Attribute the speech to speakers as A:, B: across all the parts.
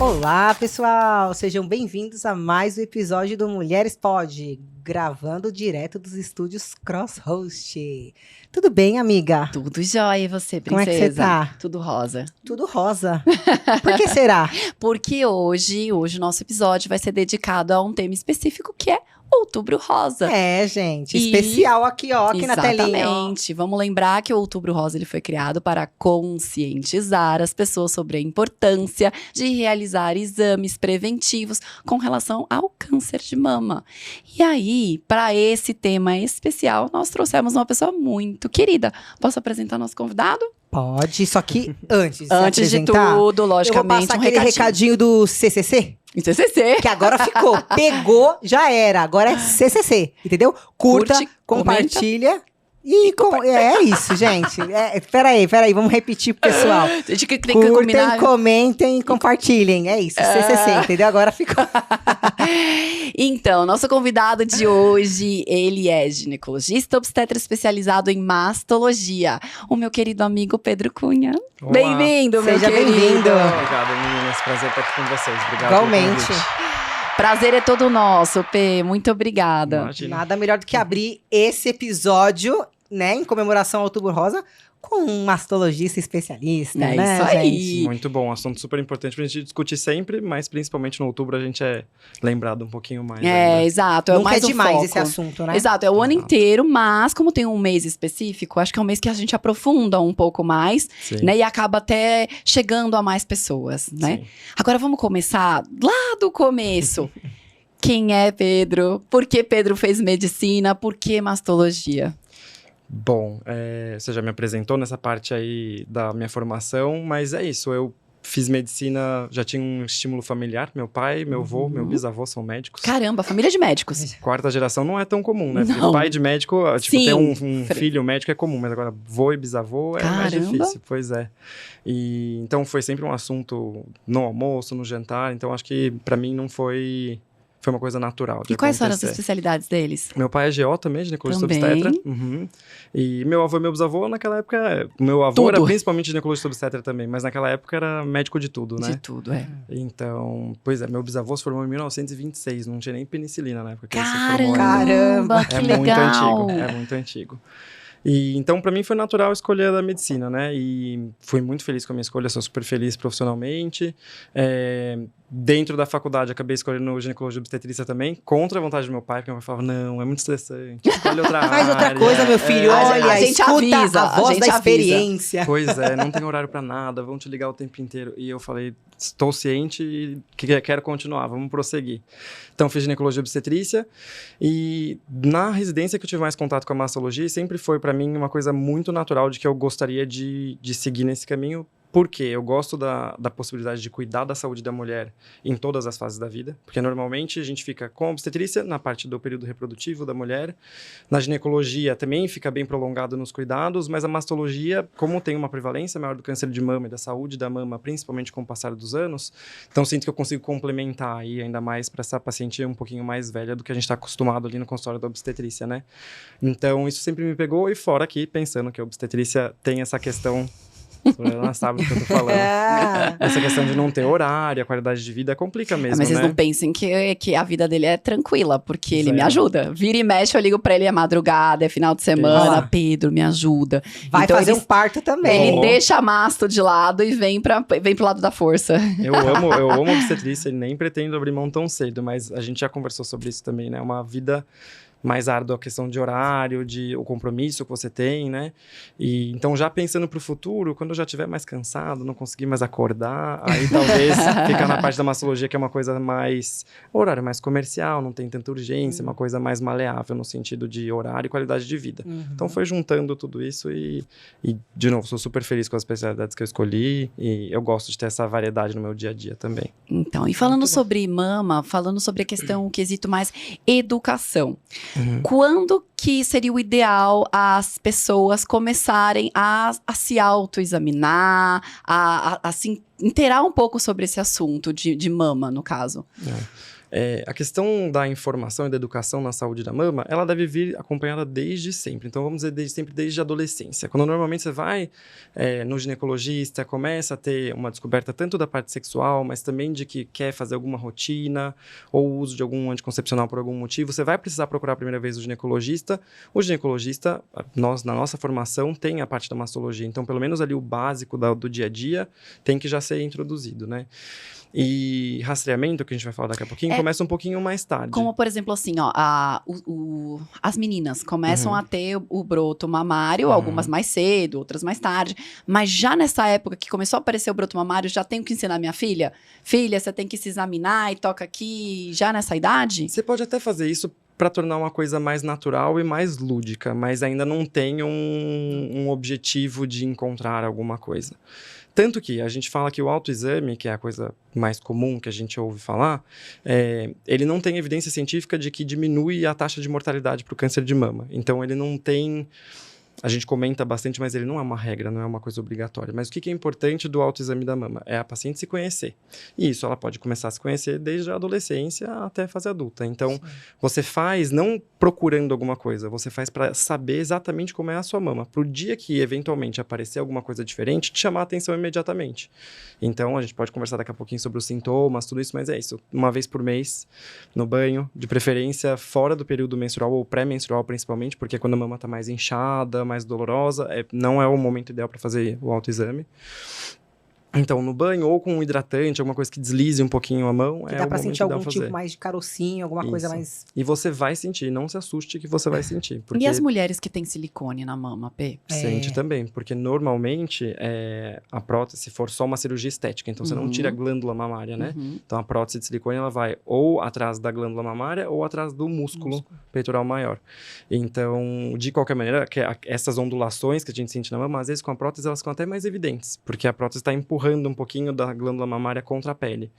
A: Olá, pessoal! Sejam bem-vindos a mais um episódio do Mulheres Pod, gravando direto dos estúdios Crosshost. Tudo bem, amiga?
B: Tudo jóia, e você, princesa?
A: Como é que você tá?
B: Tudo rosa.
A: Tudo rosa. Por que será?
B: Porque hoje o nosso episódio vai ser dedicado a um tema específico que é Outubro Rosa.
A: É, gente, especial aqui, ó, aqui na telinha.
B: Exatamente. Vamos lembrar que o Outubro Rosa ele foi criado para conscientizar as pessoas sobre a importância de realizar exames preventivos com relação ao câncer de mama. E aí, para esse tema especial, nós trouxemos uma pessoa muito querida. Posso apresentar nosso convidado?
A: Pode, só que antes
B: de tudo, logicamente,
A: eu vou passar aquele recadinho do CCC.
B: CCC.
A: Que agora ficou. Pegou, já era. Agora é CCC, entendeu? Curta, compartilha. É isso, gente. Peraí, vamos repetir pro pessoal.
B: A gente tem que
A: curtem,
B: combinar.
A: Comentem e compartilhem. É isso, CCC, entendeu? Agora ficou.
B: Então, nosso convidado de hoje, ele é ginecologista obstetra especializado em mastologia. O meu querido amigo Pedro Cunha. Bem-vindo, meu
A: Seja
B: querido.
A: bem-vindo.
C: Obrigado, meninas. Prazer estar aqui com vocês. Obrigado.
A: Igualmente.
B: Prazer é todo nosso, P. Muito obrigada.
C: Imagina.
A: Nada melhor do que abrir esse episódio, né, em comemoração ao Outubro Rosa, com um mastologista especialista,
B: É
A: né,
B: isso aí.
A: gente?
C: Muito bom, assunto super importante pra gente discutir sempre, mas principalmente no outubro a gente é lembrado um pouquinho mais.
B: É,
C: ainda.
B: exato. É
A: Nunca
B: mais
A: é
B: um
A: demais
B: foco.
A: esse assunto, né?
B: Exato, é o ano
C: Exato.
B: inteiro, mas como tem um mês específico, acho que é um mês que a gente aprofunda um pouco mais,
C: Sim.
B: né? E acaba até chegando a mais pessoas, né?
C: Sim.
B: Agora vamos começar lá do começo. Quem é Pedro? Por que Pedro fez medicina? Por que mastologia?
C: Bom, você já me apresentou nessa parte aí da minha formação, mas é isso, eu fiz medicina, já tinha um estímulo familiar, meu pai, meu avô, meu bisavô são médicos.
B: Caramba, família de médicos.
C: Quarta geração não é tão comum, né? Porque
B: Não.
C: pai de médico, tipo,
B: Sim.
C: ter um filho médico é comum, mas agora vô e bisavô é mais
B: Caramba.
C: difícil, pois é. E então foi sempre um assunto no almoço, no jantar, então acho que pra mim não foi uma coisa natural de
B: E quais foram as
C: acontecer.
B: especialidades deles?
C: Meu pai é GO também, ginecologista
B: Também.
C: obstetra. Uhum. E meu avô e meu bisavô, naquela época... Meu avô era principalmente ginecologista obstetra também, mas naquela época era médico de tudo, né?
B: De tudo, é.
C: Então, pois é, meu bisavô se formou em 1926, não tinha nem penicilina na época que ele se formou.
A: Caramba,
B: que
C: É
B: legal.
C: muito antigo, é muito antigo. E então, pra mim, foi natural escolher a medicina, né? E fui muito feliz com a minha escolha, sou super feliz profissionalmente. Dentro da faculdade, acabei escolhendo ginecologia e obstetrícia também, contra a vontade do meu pai, porque meu pai falava, não, é muito estressante, escolhe outra área.
A: Faz outra coisa, meu filho,
B: A
A: olha,
B: gente
A: escuta
B: avisa,
A: a voz
B: a gente
A: da
B: avisa.
A: experiência.
C: Pois é, não tem horário pra nada, vão te ligar o tempo inteiro. E eu falei, estou ciente e quero continuar, vamos prosseguir. Então, fiz ginecologia e obstetrícia. E na residência que eu tive mais contato com a mastologia, sempre foi pra mim uma coisa muito natural de que eu gostaria de seguir nesse caminho. Porque eu gosto da possibilidade de cuidar da saúde da mulher em todas as fases da vida. Porque normalmente a gente fica com a obstetrícia na parte do período reprodutivo da mulher. Na ginecologia também fica bem prolongado nos cuidados, mas a mastologia, como tem uma prevalência maior do câncer de mama e da saúde da mama, principalmente com o passar dos anos, então sinto que eu consigo complementar aí ainda mais para essa paciente um pouquinho mais velha do que a gente está acostumado ali no consultório da obstetrícia, né? Então isso sempre me pegou, e fora aqui, pensando que a obstetrícia tem essa questão... Ela sabe do que eu tô falando. Essa questão de não ter horário, a qualidade de vida complica mesmo,
B: Mas vocês
C: né?
B: não pensem que a vida dele é tranquila, porque ele
C: Zero.
B: me ajuda. Vira e mexe, eu ligo pra ele, é madrugada, é final de semana.
A: Exato.
B: Pedro, me ajuda.
A: Vai
B: Então,
A: fazer
B: ele-
A: um parto também.
B: Ele deixa a masto de lado e vem pro lado da força.
C: Eu amo obstetrícia e nem pretendo abrir mão tão cedo, mas a gente já conversou sobre isso também, né? Uma vida mais árdua, a questão de horário, o compromisso que você tem, né? E então, já pensando pro futuro, quando eu já estiver mais cansado, não conseguir mais acordar, aí talvez ficar na parte da mastologia, que é uma coisa mais... horário mais comercial, não tem tanta urgência, uma coisa mais maleável no sentido de horário e qualidade de vida. Então, foi juntando tudo isso e, de novo, sou super feliz com as especialidades que eu escolhi e eu gosto de ter essa variedade no meu dia a dia também.
B: Então, e falando sobre mama, falando sobre a questão, o quesito mais educação. Quando que seria o ideal as pessoas começarem a se autoexaminar, a se inteirar um pouco sobre esse assunto de mama, no caso?
C: A questão da informação e da educação na saúde da mama, ela deve vir acompanhada desde sempre. Então, vamos dizer, desde a adolescência. Quando normalmente você vai no ginecologista, começa a ter uma descoberta tanto da parte sexual, mas também de que quer fazer alguma rotina ou uso de algum anticoncepcional por algum motivo, você vai precisar procurar a primeira vez o ginecologista. O ginecologista, na nossa formação, tem a parte da mastologia. Então, pelo menos ali o básico do dia a dia tem que já ser introduzido, né? E rastreamento, que a gente vai falar daqui a pouquinho, começa um pouquinho mais tarde.
B: Como, por exemplo, assim, ó, as meninas começam a ter o broto mamário, algumas mais cedo, outras mais tarde. Mas já nessa época que começou a aparecer o broto mamário, já tenho que ensinar minha filha? Filha, você tem que se examinar e toca aqui já nessa idade?
C: Você pode até fazer isso para tornar uma coisa mais natural e mais lúdica, mas ainda não tem um objetivo de encontrar alguma coisa. Tanto que a gente fala que o autoexame, que é a coisa mais comum que a gente ouve falar, ele não tem evidência científica de que diminui a taxa de mortalidade para o câncer de mama. Então, ele não tem... A gente comenta bastante, mas ele não é uma regra, não é uma coisa obrigatória. Mas o que é importante do autoexame da mama? É a paciente se conhecer. E isso ela pode começar a se conhecer desde a adolescência até a fase adulta. Então, você faz não procurando alguma coisa, você faz para saber exatamente como é a sua mama. Para o dia que, eventualmente, aparecer alguma coisa diferente, te chamar a atenção imediatamente. Então, a gente pode conversar daqui a pouquinho sobre os sintomas, tudo isso, mas é isso. Uma vez por mês, no banho, de preferência fora do período menstrual ou pré-menstrual, principalmente, porque quando a mama está mais inchada, mais dolorosa, não é o momento ideal para fazer o autoexame. Então, no banho ou com um hidratante, alguma coisa que deslize um pouquinho a mão,
A: que dá pra sentir algum tipo mais de carocinho, alguma coisa mais...
C: E você vai sentir, não se assuste que você vai sentir. Porque...
B: E as mulheres que têm silicone na mama, P?
C: Sente também, porque normalmente a prótese, se for só uma cirurgia estética, então você não tira a glândula mamária, né? Então a prótese de silicone, ela vai ou atrás da glândula mamária ou atrás do músculo peitoral maior. Então, de qualquer maneira, essas ondulações que a gente sente na mama, às vezes com a prótese elas ficam até mais evidentes, porque a prótese está empurrando um pouquinho da glândula mamária contra a pele.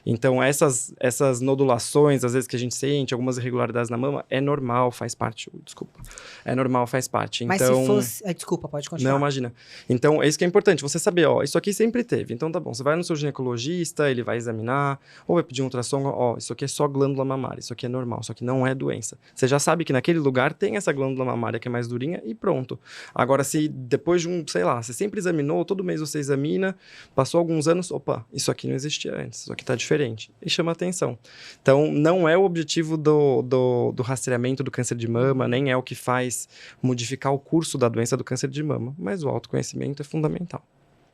C: Então, essas nodulações, às vezes que a gente sente, algumas irregularidades na mama, é normal, faz parte. Desculpa. É normal, faz parte.
A: Mas
C: então,
A: se fosse... Desculpa, pode continuar.
C: Não, imagina. Então, é isso que é importante, você saber, isso aqui sempre teve. Então, tá bom, você vai no seu ginecologista, ele vai examinar, ou vai pedir um ultrassom, isso aqui é só glândula mamária, isso aqui é normal, isso aqui não é doença. Você já sabe que naquele lugar tem essa glândula mamária que é mais durinha e pronto. Agora, se depois de você sempre examinou, todo mês você examina, passou alguns anos, isso aqui não existia antes, isso aqui tá diferente. E chama atenção. Então, não é o objetivo do rastreamento do câncer de mama, nem é o que faz modificar o curso da doença do câncer de mama, mas o autoconhecimento é fundamental.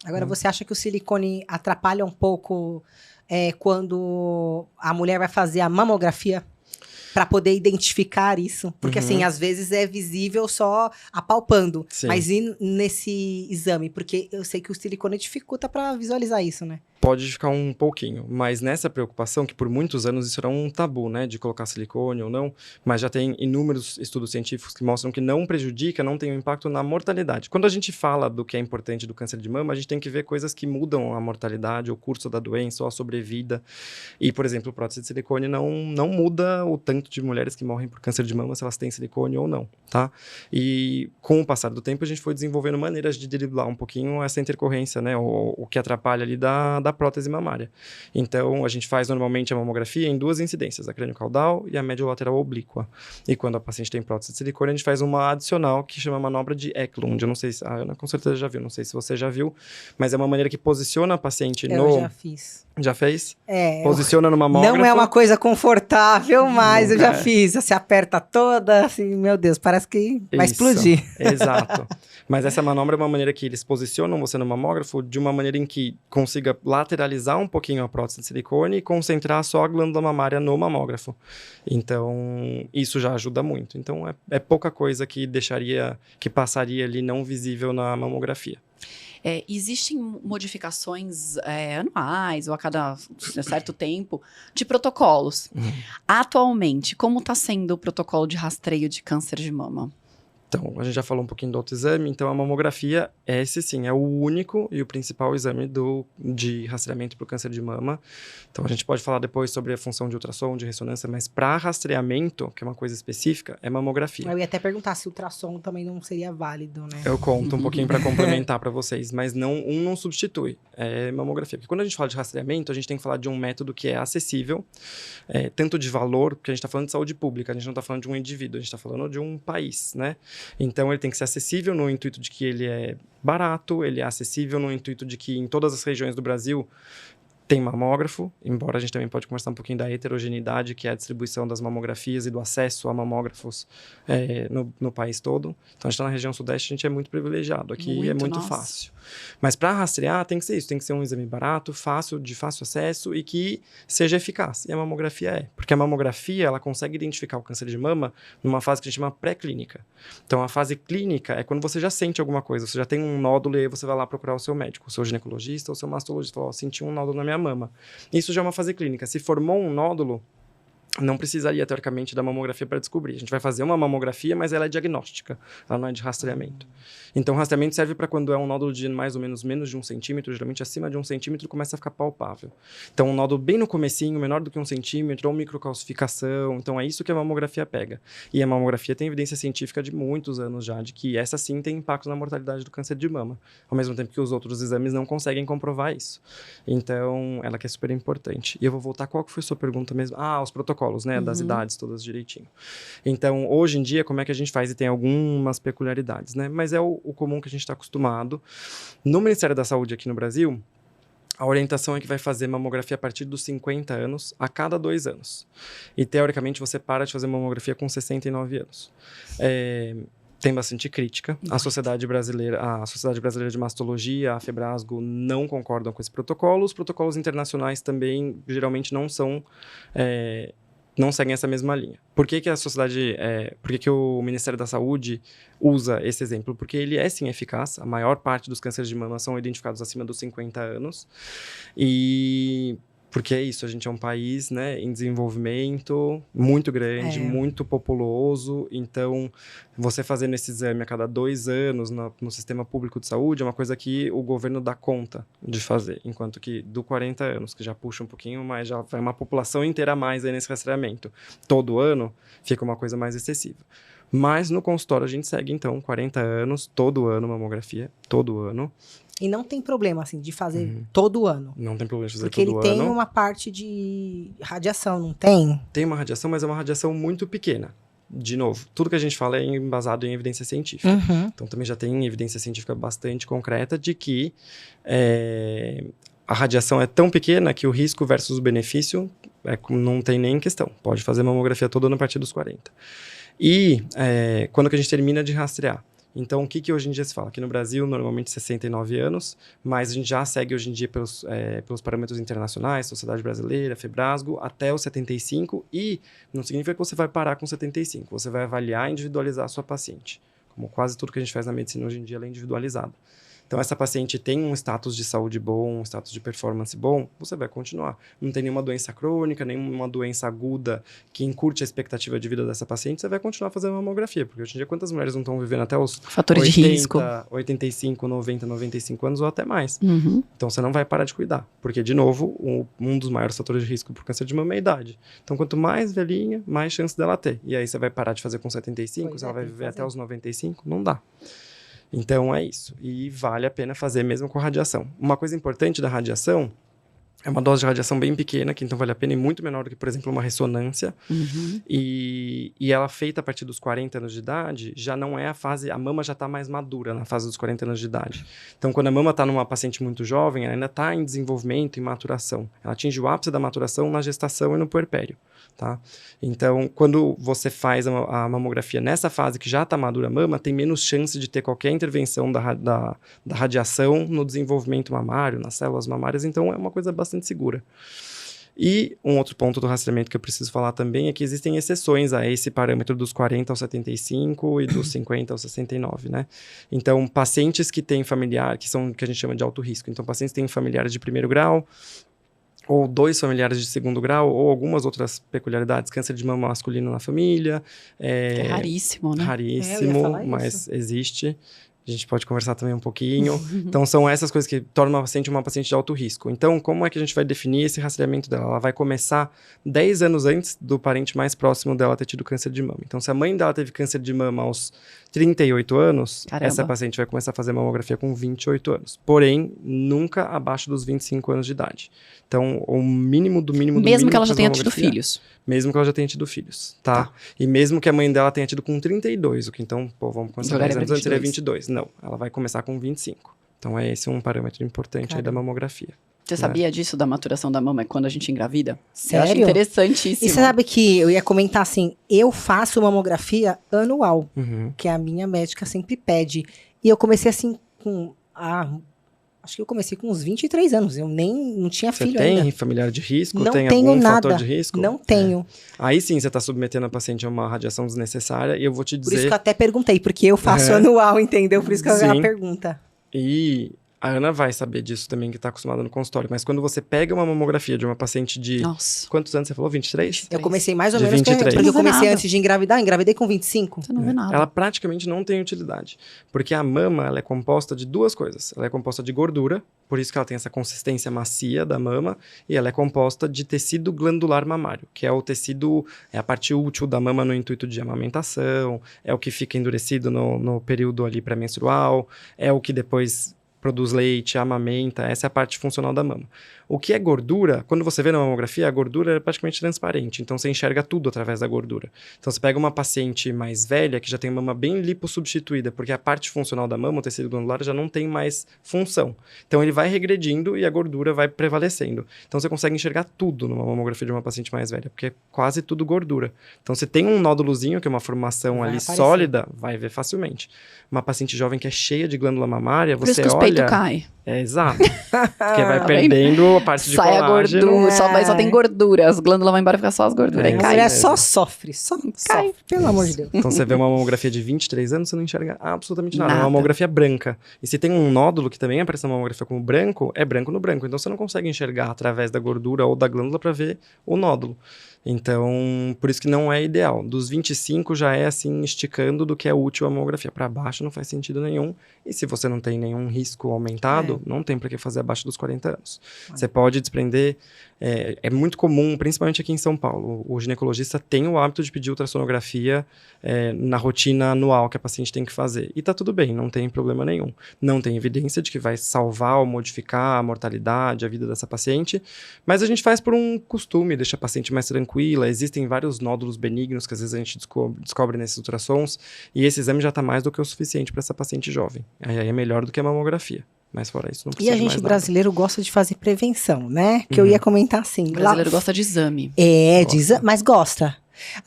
A: Agora, você acha que o silicone atrapalha um pouco quando a mulher vai fazer a mamografia? Para poder identificar isso. Porque, assim, às vezes é visível só apalpando.
C: Sim.
A: Mas e nesse exame? Porque eu sei que o silicone dificulta para visualizar isso, né?
C: Pode ficar um pouquinho, mas nessa preocupação, que por muitos anos isso era um tabu, né, de colocar silicone ou não, mas já tem inúmeros estudos científicos que mostram que não prejudica, não tem um impacto na mortalidade. Quando a gente fala do que é importante do câncer de mama, a gente tem que ver coisas que mudam a mortalidade, o curso da doença ou a sobrevida. E, por exemplo, prótese de silicone não muda o tanto de mulheres que morrem por câncer de mama se elas têm silicone ou não, tá? E com o passar do tempo, a gente foi desenvolvendo maneiras de driblar um pouquinho essa intercorrência, né, o que atrapalha ali da prótese mamária. Então, a gente faz normalmente a mamografia em duas incidências, a crânio-caudal e a médio-lateral oblíqua. E quando a paciente tem prótese de silicone, a gente faz uma adicional que chama manobra de Eklund. Eu não sei se a Ana com certeza já viu, não sei se você já viu, mas é uma maneira que posiciona a paciente
A: Eu já fiz.
C: Já fez? Posiciona no mamógrafo.
A: Não é uma coisa confortável, mas eu já fiz. Você aperta toda, assim, meu Deus, parece que vai explodir.
C: Exato. Mas essa manobra é uma maneira que eles posicionam você no mamógrafo de uma maneira em que consiga lateralizar um pouquinho a prótese de silicone e concentrar só a glândula mamária no mamógrafo. Então, isso já ajuda muito. Então, é pouca coisa que passaria ali não visível na mamografia.
B: Existem modificações anuais ou a cada certo tempo de protocolos. Atualmente, como está sendo o protocolo de rastreio de câncer de mama?
C: Então, a gente já falou um pouquinho do autoexame, então a mamografia, esse sim, é o único e o principal exame de rastreamento para o câncer de mama. Então, a gente pode falar depois sobre a função de ultrassom, de ressonância, mas para rastreamento, que é uma coisa específica, é mamografia.
A: Eu ia até perguntar se o ultrassom também não seria válido, né?
C: Eu conto um pouquinho para complementar para vocês, mas não substitui, é mamografia. Porque quando a gente fala de rastreamento, a gente tem que falar de um método que é acessível, tanto de valor, porque a gente está falando de saúde pública, a gente não está falando de um indivíduo, a gente está falando de um país, né? Então, ele tem que ser acessível no intuito de que ele é barato, ele é acessível no intuito de que em todas as regiões do Brasil tem mamógrafo, embora a gente também pode conversar um pouquinho da heterogeneidade, que é a distribuição das mamografias e do acesso a mamógrafos no país todo. Então, a gente está na região sudeste, a gente é muito privilegiado. Aqui é muito fácil. Mas para rastrear, tem que ser isso. Tem que ser um exame barato, de fácil acesso e que seja eficaz. E a mamografia é. Porque a mamografia, ela consegue identificar o câncer de mama numa fase que a gente chama pré-clínica. Então, a fase clínica é quando você já sente alguma coisa. Você já tem um nódulo e aí você vai lá procurar o seu médico, o seu ginecologista ou o seu mastologista. Fala, senti um nódulo na minha mama. Isso já é uma fase clínica. Se formou um nódulo, não precisaria, teoricamente, da mamografia para descobrir. A gente vai fazer uma mamografia, mas ela é diagnóstica. Ela não é de rastreamento. Então, o rastreamento serve para quando é um nódulo de mais ou menos de 1 centímetro, geralmente acima de 1 centímetro, começa a ficar palpável. Então, um nódulo bem no comecinho, menor do que 1 centímetro, ou microcalcificação. Então, é isso que a mamografia pega. E a mamografia tem evidência científica de muitos anos já, de que essa sim tem impacto na mortalidade do câncer de mama. Ao mesmo tempo que os outros exames não conseguem comprovar isso. Então, ela que é super importante. E eu vou voltar, qual que foi a sua pergunta mesmo? Os protocolos, né? Das idades todas direitinho. Então, hoje em dia, como é que a gente faz? E tem algumas peculiaridades, né? Mas é o comum que a gente está acostumado. No Ministério da Saúde aqui no Brasil, a orientação é que vai fazer mamografia a partir dos 50 anos, a cada 2 anos. E, teoricamente, você para de fazer mamografia com 69 anos. Tem bastante crítica. A Sociedade Brasileira de Mastologia, a Febrasgo, não concordam com esse protocolo. Os protocolos internacionais também, geralmente, não seguem essa mesma linha. Por que que o Ministério da Saúde usa esse exemplo? Porque ele é, sim, eficaz. A maior parte dos cânceres de mama são identificados acima dos 50 anos. E porque é isso, a gente é um país, né, em desenvolvimento, muito grande, muito populoso. Então, você fazendo esse exame a cada 2 anos no sistema público de saúde é uma coisa que o governo dá conta de fazer. Enquanto que do 40 anos, que já puxa um pouquinho mais, já vai uma população inteira a mais aí nesse rastreamento. Todo ano, fica uma coisa mais excessiva. Mas no consultório a gente segue, então, 40 anos, todo ano mamografia, todo ano.
A: E não tem problema, assim, de fazer todo ano.
C: Não tem problema de fazer
A: porque
C: todo ano.
A: Porque ele tem uma parte de radiação, não tem?
C: Tem uma radiação, mas é uma radiação muito pequena. De novo, tudo que a gente fala é embasado em evidência científica. Então, também já tem evidência científica bastante concreta de que a radiação é tão pequena que o risco versus o benefício não tem nem questão. Pode fazer mamografia todo ano a partir dos 40. E quando que a gente termina de rastrear? Então, o que hoje em dia se fala? Aqui no Brasil, normalmente 69 anos, mas a gente já segue hoje em dia pelos parâmetros internacionais, Sociedade Brasileira, Febrasgo, até os 75, e não significa que você vai parar com 75, você vai avaliar e individualizar a sua paciente. Como quase tudo que a gente faz na medicina hoje em dia, ela é individualizada. Então, essa paciente tem um status de saúde bom, um status de performance bom, você vai continuar. Não tem nenhuma doença crônica, nenhuma doença aguda que encurte a expectativa de vida dessa paciente, você vai continuar fazendo mamografia. Porque hoje em dia, quantas mulheres não estão vivendo até os
B: fatores 80, de risco.
C: 85, 90, 95 anos ou até mais. Então, você não vai parar de cuidar. Porque, de novo, um dos maiores fatores de risco para o câncer de mama é a idade. Então, quanto mais velhinha, mais chance dela ter. E aí, você vai parar de fazer com 75, se ela vai viver até os 95, não dá. Então, é isso. E vale a pena fazer mesmo com radiação. Uma coisa importante da radiação é uma dose de radiação bem pequena, que então vale a pena e muito menor do que, por exemplo, uma ressonância. E ela feita a partir dos 40 anos de idade, já não é a mama já está mais madura na fase dos 40 anos de idade. Então, quando a mama está numa paciente muito jovem, ela ainda está em desenvolvimento, em maturação. Ela atinge o ápice da maturação na gestação e no puerpério. Tá? Então, quando você faz a mamografia nessa fase que já está madura a mama, tem menos chance de ter qualquer intervenção da radiação no desenvolvimento mamário, nas células mamárias, então é uma coisa bastante segura. E um outro ponto do rastreamento que eu preciso falar também é que existem exceções a esse parâmetro dos 40 aos 75 e dos 50 aos 69, né? Então, pacientes que têm familiar, que a gente chama de alto risco, então pacientes que têm familiares de primeiro grau, ou 2 familiares de segundo grau, ou algumas outras peculiaridades, câncer de mama masculino na família.
B: É raríssimo, né?
A: Eu ia
C: Raríssimo,
A: falar
C: mas
A: isso.
C: existe. A gente pode conversar também um pouquinho. Então, são essas coisas que tornam uma paciente de alto risco. Então, como é que a gente vai definir esse rastreamento dela? Ela vai começar 10 anos antes do parente mais próximo dela ter tido câncer de mama. Então, se a mãe dela teve câncer de mama aos 38 anos,
B: Caramba.
C: essa paciente vai começar a fazer mamografia com 28 anos. Porém, nunca abaixo dos 25 anos de idade. Então, o mínimo do mínimo do
B: Mesmo
C: mínimo
B: que ela já
C: fazer
B: tenha tido
C: mamografia,
B: filhos.
C: mesmo que ela já tenha tido filhos, tá? E mesmo que a mãe dela tenha tido com 32, o que então, vamos começar
B: Jogaria
C: 10 anos
B: pra
C: antes, seria
B: 22.
C: 22. Não, ela vai começar com 25. Então, esse é um parâmetro importante aí da mamografia.
B: Você sabia disso, da maturação da mama, é quando a gente engravida? Eu acho
A: Sério?
B: interessantíssimo.
A: E você sabe que eu ia comentar assim, eu faço mamografia anual,
C: Uhum.
A: que a minha médica sempre pede. E eu comecei assim com... acho que eu comecei com uns 23 anos, eu nem não tinha
C: Você
A: filho
C: tem
A: ainda.
C: familiar de risco?
A: Não
C: tem
A: tenho
C: algum
A: nada,
C: fator de risco?
A: não tenho.
C: Aí sim, você está submetendo a paciente a uma radiação desnecessária e eu vou te
A: Por isso
C: dizer...
A: que eu até perguntei, porque eu faço
C: É.
A: anual, entendeu? Por isso que eu
C: Sim.
A: a pergunta.
C: E a Ana vai saber disso também, que está acostumada no consultório. Mas quando você pega uma mamografia de uma paciente de...
B: Nossa,
C: Quantos anos você falou? 23?
A: Eu comecei mais ou
C: De
A: menos
C: 23.
A: porque eu
B: Não vê
A: comecei
B: nada.
A: antes de engravidar, engravidei com 25.
B: você não vê nada.
C: Ela praticamente não tem utilidade. Porque a mama, ela é composta de 2 coisas. Ela é composta de gordura, por isso que ela tem essa consistência macia da mama, e ela é composta de tecido glandular mamário, que é o tecido, é a parte útil da mama no intuito de amamentação, é o que fica endurecido no período ali pré-menstrual, é o que depois produz leite, amamenta, essa é a parte funcional da mama. O que é gordura, quando você vê na mamografia, a gordura é praticamente transparente, então você enxerga tudo através da gordura. Então você pega uma paciente mais velha, que já tem mama bem lipossubstituída, porque a parte funcional da mama, o tecido glandular, já não tem mais função. Então ele vai regredindo e a gordura vai prevalecendo. Então você consegue enxergar tudo numa mamografia de uma paciente mais velha, porque é quase tudo gordura. Então você tem um nódulozinho, que é uma formação
A: Vai
C: ali
A: aparecer.
C: sólida, vai ver facilmente. Uma paciente jovem que é cheia de glândula mamária,
B: Por isso
C: você
B: que os
C: olha...
B: peitos caem.
C: É, exato. Porque vai
B: Tá
C: perdendo a parte de
B: Sai a
C: colágeno.
B: gordura, só tem gordura. As glândulas vão embora e fica só as gorduras.
C: É,
B: Aí
A: A
B: cai.
A: mulher
C: mesmo.
A: só sofre, só
B: Cai.
A: sofre, pelo amor de Deus.
C: Então você vê uma mamografia de 23 anos, você não enxerga absolutamente nada. É
B: Nada.
C: uma mamografia branca. E se tem um nódulo que também aparece na mamografia como branco, é branco no branco. Então você não consegue enxergar através da gordura ou da glândula para ver o nódulo. Então, por isso que não é ideal. Dos 25 já é assim, esticando do que é útil a mamografia. Para baixo não faz sentido nenhum. E se você não tem nenhum risco aumentado, não tem para que fazer abaixo dos 40 anos. Você pode desprender... É muito comum, principalmente aqui em São Paulo, o ginecologista tem o hábito de pedir ultrassonografia na rotina anual que a paciente tem que fazer. E tá tudo bem, não tem problema nenhum. Não tem evidência de que vai salvar ou modificar a mortalidade, a vida dessa paciente, mas a gente faz por um costume, deixa a paciente mais tranquila. Existem vários nódulos benignos que às vezes a gente descobre nesses ultrassons, e esse exame já está mais do que o suficiente para essa paciente jovem. Aí é melhor do que a mamografia. Mas fora isso, não
A: E
C: precisa
A: a
C: de mais
A: gente
C: nada.
A: brasileiro gosta de fazer prevenção, né? Que eu ia comentar assim.
B: O brasileiro gosta de exame.
A: Mas gosta.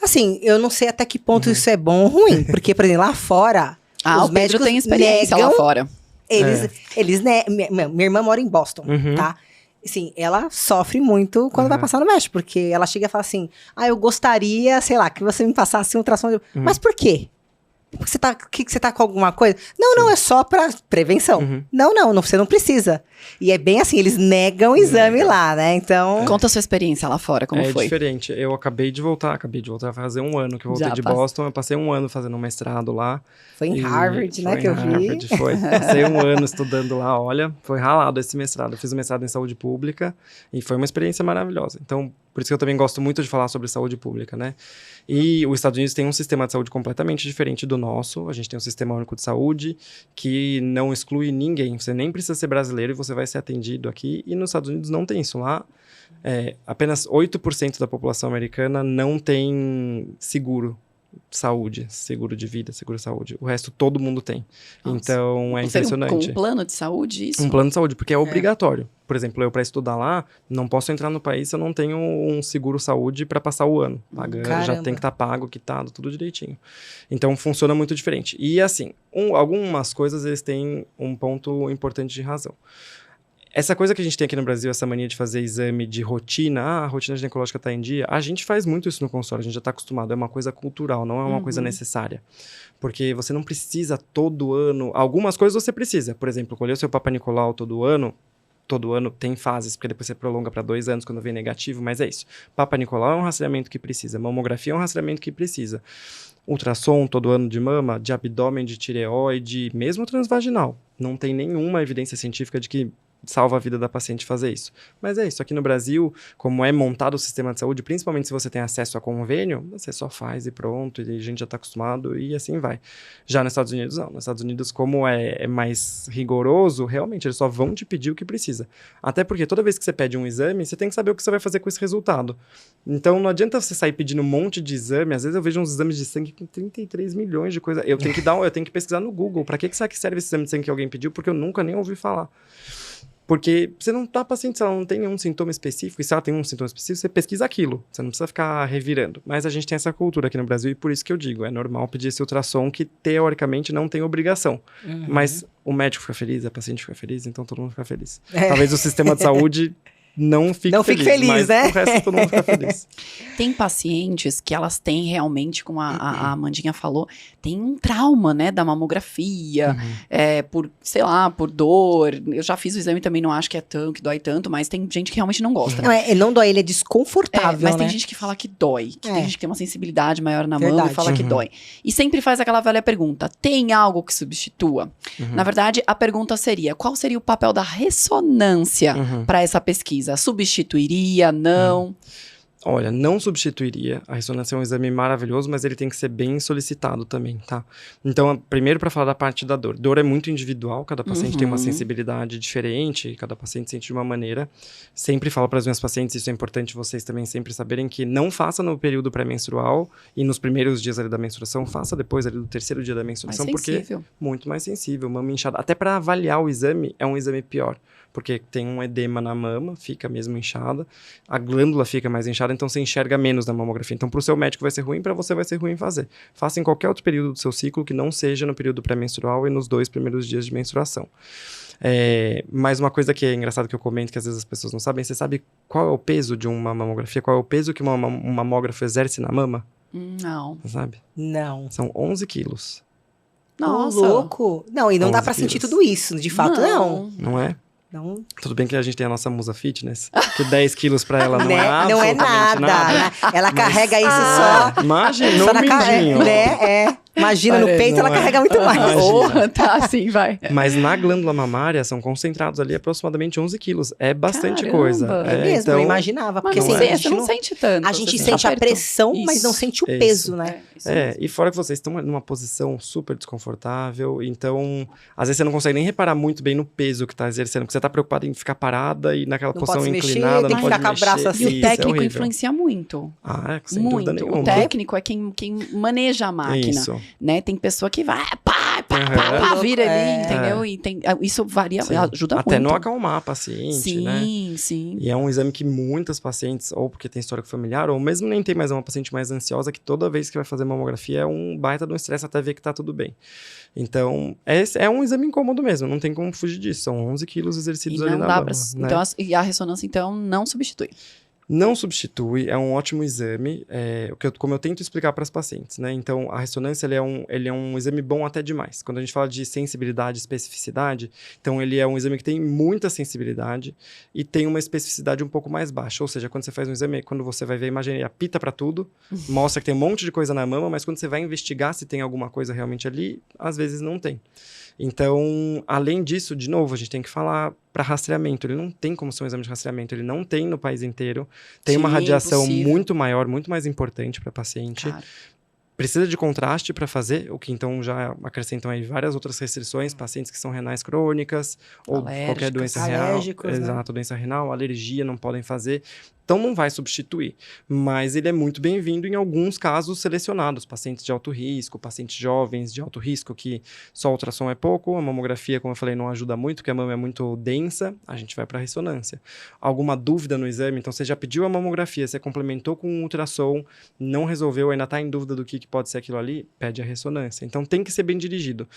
A: Assim, eu não sei até que ponto isso é bom ou ruim. Porque, por exemplo, lá fora,
B: Ah,
A: os
B: o Pedro
A: médicos
B: tem experiência
A: negam,
B: lá fora.
A: Eles minha irmã mora em Boston, tá? Assim, ela sofre muito quando vai passar no México, porque ela chega e fala assim, eu gostaria, sei lá, que você me passasse um ultrassom. Mas por quê? Porque você tá com alguma coisa? Não, é só pra prevenção. Não, você não precisa. E é bem assim, eles negam o exame lá, né? Então...
B: Conta a sua experiência lá fora, como foi?
C: É diferente. Eu acabei de voltar a fazer um ano que eu voltei
B: Já
C: de
B: passa.
C: Boston. Eu passei um ano fazendo um mestrado lá.
A: Foi em
C: E
A: Harvard, né,
C: foi
A: que
C: em
A: eu vi.
C: Harvard, foi. Passei um ano estudando lá, olha, foi ralado esse mestrado. Eu fiz um mestrado em saúde pública e foi uma experiência maravilhosa. Então, por isso que eu também gosto muito de falar sobre saúde pública, né? E os Estados Unidos tem um sistema de saúde completamente diferente do nosso. A gente tem um sistema único de saúde que não exclui ninguém. Você nem precisa ser brasileiro e você vai ser atendido aqui. E nos Estados Unidos não tem isso. Lá, apenas 8% da população americana não tem seguro saúde, seguro de vida, seguro saúde. O resto todo mundo tem.
B: Nossa.
C: Então, é
B: Seria
C: impressionante.
B: Com um plano de saúde, isso?
C: Um plano de saúde, porque é obrigatório. Por exemplo, eu para estudar lá, não posso entrar no país se eu não tenho um seguro saúde para passar o ano. Pagando, já
A: Caramba.
C: tem que estar pago, quitado, tudo direitinho. Então, funciona muito diferente. E assim, algumas coisas eles têm um ponto importante de razão. Essa coisa que a gente tem aqui no Brasil, essa mania de fazer exame de rotina, a rotina ginecológica está em dia, a gente faz muito isso no consultório, a gente já está acostumado, é uma coisa cultural, não é uma coisa necessária. Porque você não precisa todo ano, algumas coisas você precisa, por exemplo, colher o seu Papa Nicolau todo ano, todo ano, tem fases, porque depois você prolonga para 2 anos quando vem negativo, mas é isso. Papa Nicolau é um rastreamento que precisa, mamografia é um rastreamento que precisa. Ultrassom todo ano de mama, de abdômen, de tireoide, mesmo transvaginal. Não tem nenhuma evidência científica de que salva a vida da paciente fazer isso. Mas é isso, aqui no Brasil, como é montado o sistema de saúde, principalmente se você tem acesso a convênio, você só faz e pronto, e a gente já está acostumado e assim vai. Já nos Estados Unidos, não. Nos Estados Unidos, como é mais rigoroso, realmente, eles só vão te pedir o que precisa. Até porque toda vez que você pede um exame, você tem que saber o que você vai fazer com esse resultado. Então, não adianta você sair pedindo um monte de exame. Às vezes eu vejo uns exames de sangue com 33 milhões de coisas. Eu tenho que pesquisar no Google. Para que serve esse exame de sangue que alguém pediu? Porque eu nunca nem ouvi falar. Porque você não tá paciente, se ela não tem nenhum sintoma específico, e se ela tem um sintoma específico, você pesquisa aquilo. Você não precisa ficar revirando. Mas a gente tem essa cultura aqui no Brasil, e por isso que eu digo, é normal pedir esse ultrassom que, teoricamente, não tem obrigação. Uhum. Mas o médico fica feliz, a paciente fica feliz, então todo mundo fica feliz. Talvez o sistema de saúde não fique feliz, mas
A: né?
C: o resto todo mundo fica feliz.
B: Tem pacientes que elas têm realmente, como a Amandinha falou, tem um trauma, né, da mamografia, por, sei lá, por dor. Eu já fiz o exame também, não acho que dói tanto, mas tem gente que realmente não gosta.
A: Não dói, ele é desconfortável,
B: mas
A: né?
B: tem gente que fala que dói, que tem gente que tem uma sensibilidade maior na mama e fala que dói. E sempre faz aquela velha pergunta, tem algo que substitua? Na verdade, a pergunta seria, qual seria o papel da ressonância para essa pesquisa? Substituiria? Não?
C: Olha, não substituiria. A ressonância é um exame maravilhoso, mas ele tem que ser bem solicitado também, tá? Então, primeiro para falar da parte da dor. Dor é muito individual, cada paciente tem uma sensibilidade diferente, cada paciente sente de uma maneira. Sempre falo para as minhas pacientes, isso é importante vocês também sempre saberem, que não faça no período pré-menstrual e nos primeiros dias ali da menstruação, faça depois ali do 3º dia da menstruação, porque é muito mais sensível, mama inchada. Até para avaliar o exame, é um exame pior, porque tem um edema na mama, fica mesmo inchada, a glândula fica mais inchada, então você enxerga menos na mamografia. Então, para o seu médico vai ser ruim, para você vai ser ruim fazer. Faça em qualquer outro período do seu ciclo que não seja no período pré-menstrual e nos 2 primeiros dias de menstruação. Mais uma coisa que é engraçado que eu comento, que às vezes as pessoas não sabem, você sabe qual é o peso de uma mamografia? Qual é o peso que um mamógrafo exerce na mama?
B: Não.
C: Você sabe?
A: Não.
C: São 11 quilos.
B: Nossa.
A: Louco. Não, e não dá pra sentir tudo isso, de fato, não.
C: Não é?
A: Não.
C: Tudo bem que a gente tem a nossa musa fitness, que 10 quilos pra ela não é absolutamente
A: não é nada. Ela carrega isso só.
C: Imagina,
A: só
C: no mindinho.
A: Imagina, no peito ela carrega muito mais.
B: Tá, assim, vai.
C: Mas na glândula mamária são concentrados ali aproximadamente 11 quilos. É bastante coisa.
A: É mesmo, então, eu imaginava. Porque
B: mas você não sente tanto.
A: A gente sente a pressão, mas não sente o peso, né?
C: E fora que vocês estão numa posição super desconfortável, então às vezes você não consegue nem reparar muito bem no peso que tá exercendo, porque você tá preocupado em ficar parada e naquela posição inclinada,
A: não pode mexer. Braço assim.
B: E o técnico influencia muito.
C: Sem dúvida nenhuma.
B: O técnico é quem maneja a máquina.
C: Isso.
B: Né? Tem pessoa que vai, vira ali, entendeu? E isso varia, ajuda muito.
C: Até não acalmar a paciente, né?
B: Sim.
C: E é um exame que muitas pacientes, ou porque tem histórico familiar, ou mesmo nem tem mais uma paciente mais ansiosa, que toda vez que vai fazer mamografia é um baita de um estresse até ver que tá tudo bem. Então, é um exame incômodo mesmo, não tem como fugir disso. São 11 quilos exercidos ali na mama. Né?
B: Então, e a ressonância, então, não substitui?
C: Não substitui, é um ótimo exame, como eu tento explicar para as pacientes, né? Então, a ressonância ele é um exame bom até demais. Quando a gente fala de sensibilidade e especificidade, então ele é um exame que tem muita sensibilidade e tem uma especificidade um pouco mais baixa. Ou seja, quando você faz um exame, quando você vai ver a imagem, ele apita para tudo, mostra que tem um monte de coisa na mama, mas quando você vai investigar se tem alguma coisa realmente ali, às vezes não tem. Então, além disso, de novo, a gente tem que falar para rastreamento. Ele não tem como ser um exame de rastreamento, ele não tem no país inteiro. Tem uma radiação muito maior, muito mais importante para paciente. Claro. Precisa de contraste para fazer, o que então já acrescentam aí várias outras restrições, pacientes que são renais crônicas, ou qualquer doença renal. Exato, doença renal, alergia, não podem fazer. Então, não vai substituir, mas ele é muito bem-vindo em alguns casos selecionados, pacientes de alto risco, pacientes jovens de alto risco, que só ultrassom é pouco, a mamografia, como eu falei, não ajuda muito, porque a mama é muito densa, a gente vai para a ressonância. Alguma dúvida no exame? Então, você já pediu a mamografia, você complementou com um ultrassom, não resolveu, ainda está em dúvida do que pode ser aquilo ali, pede a ressonância. Então, tem que ser bem dirigido.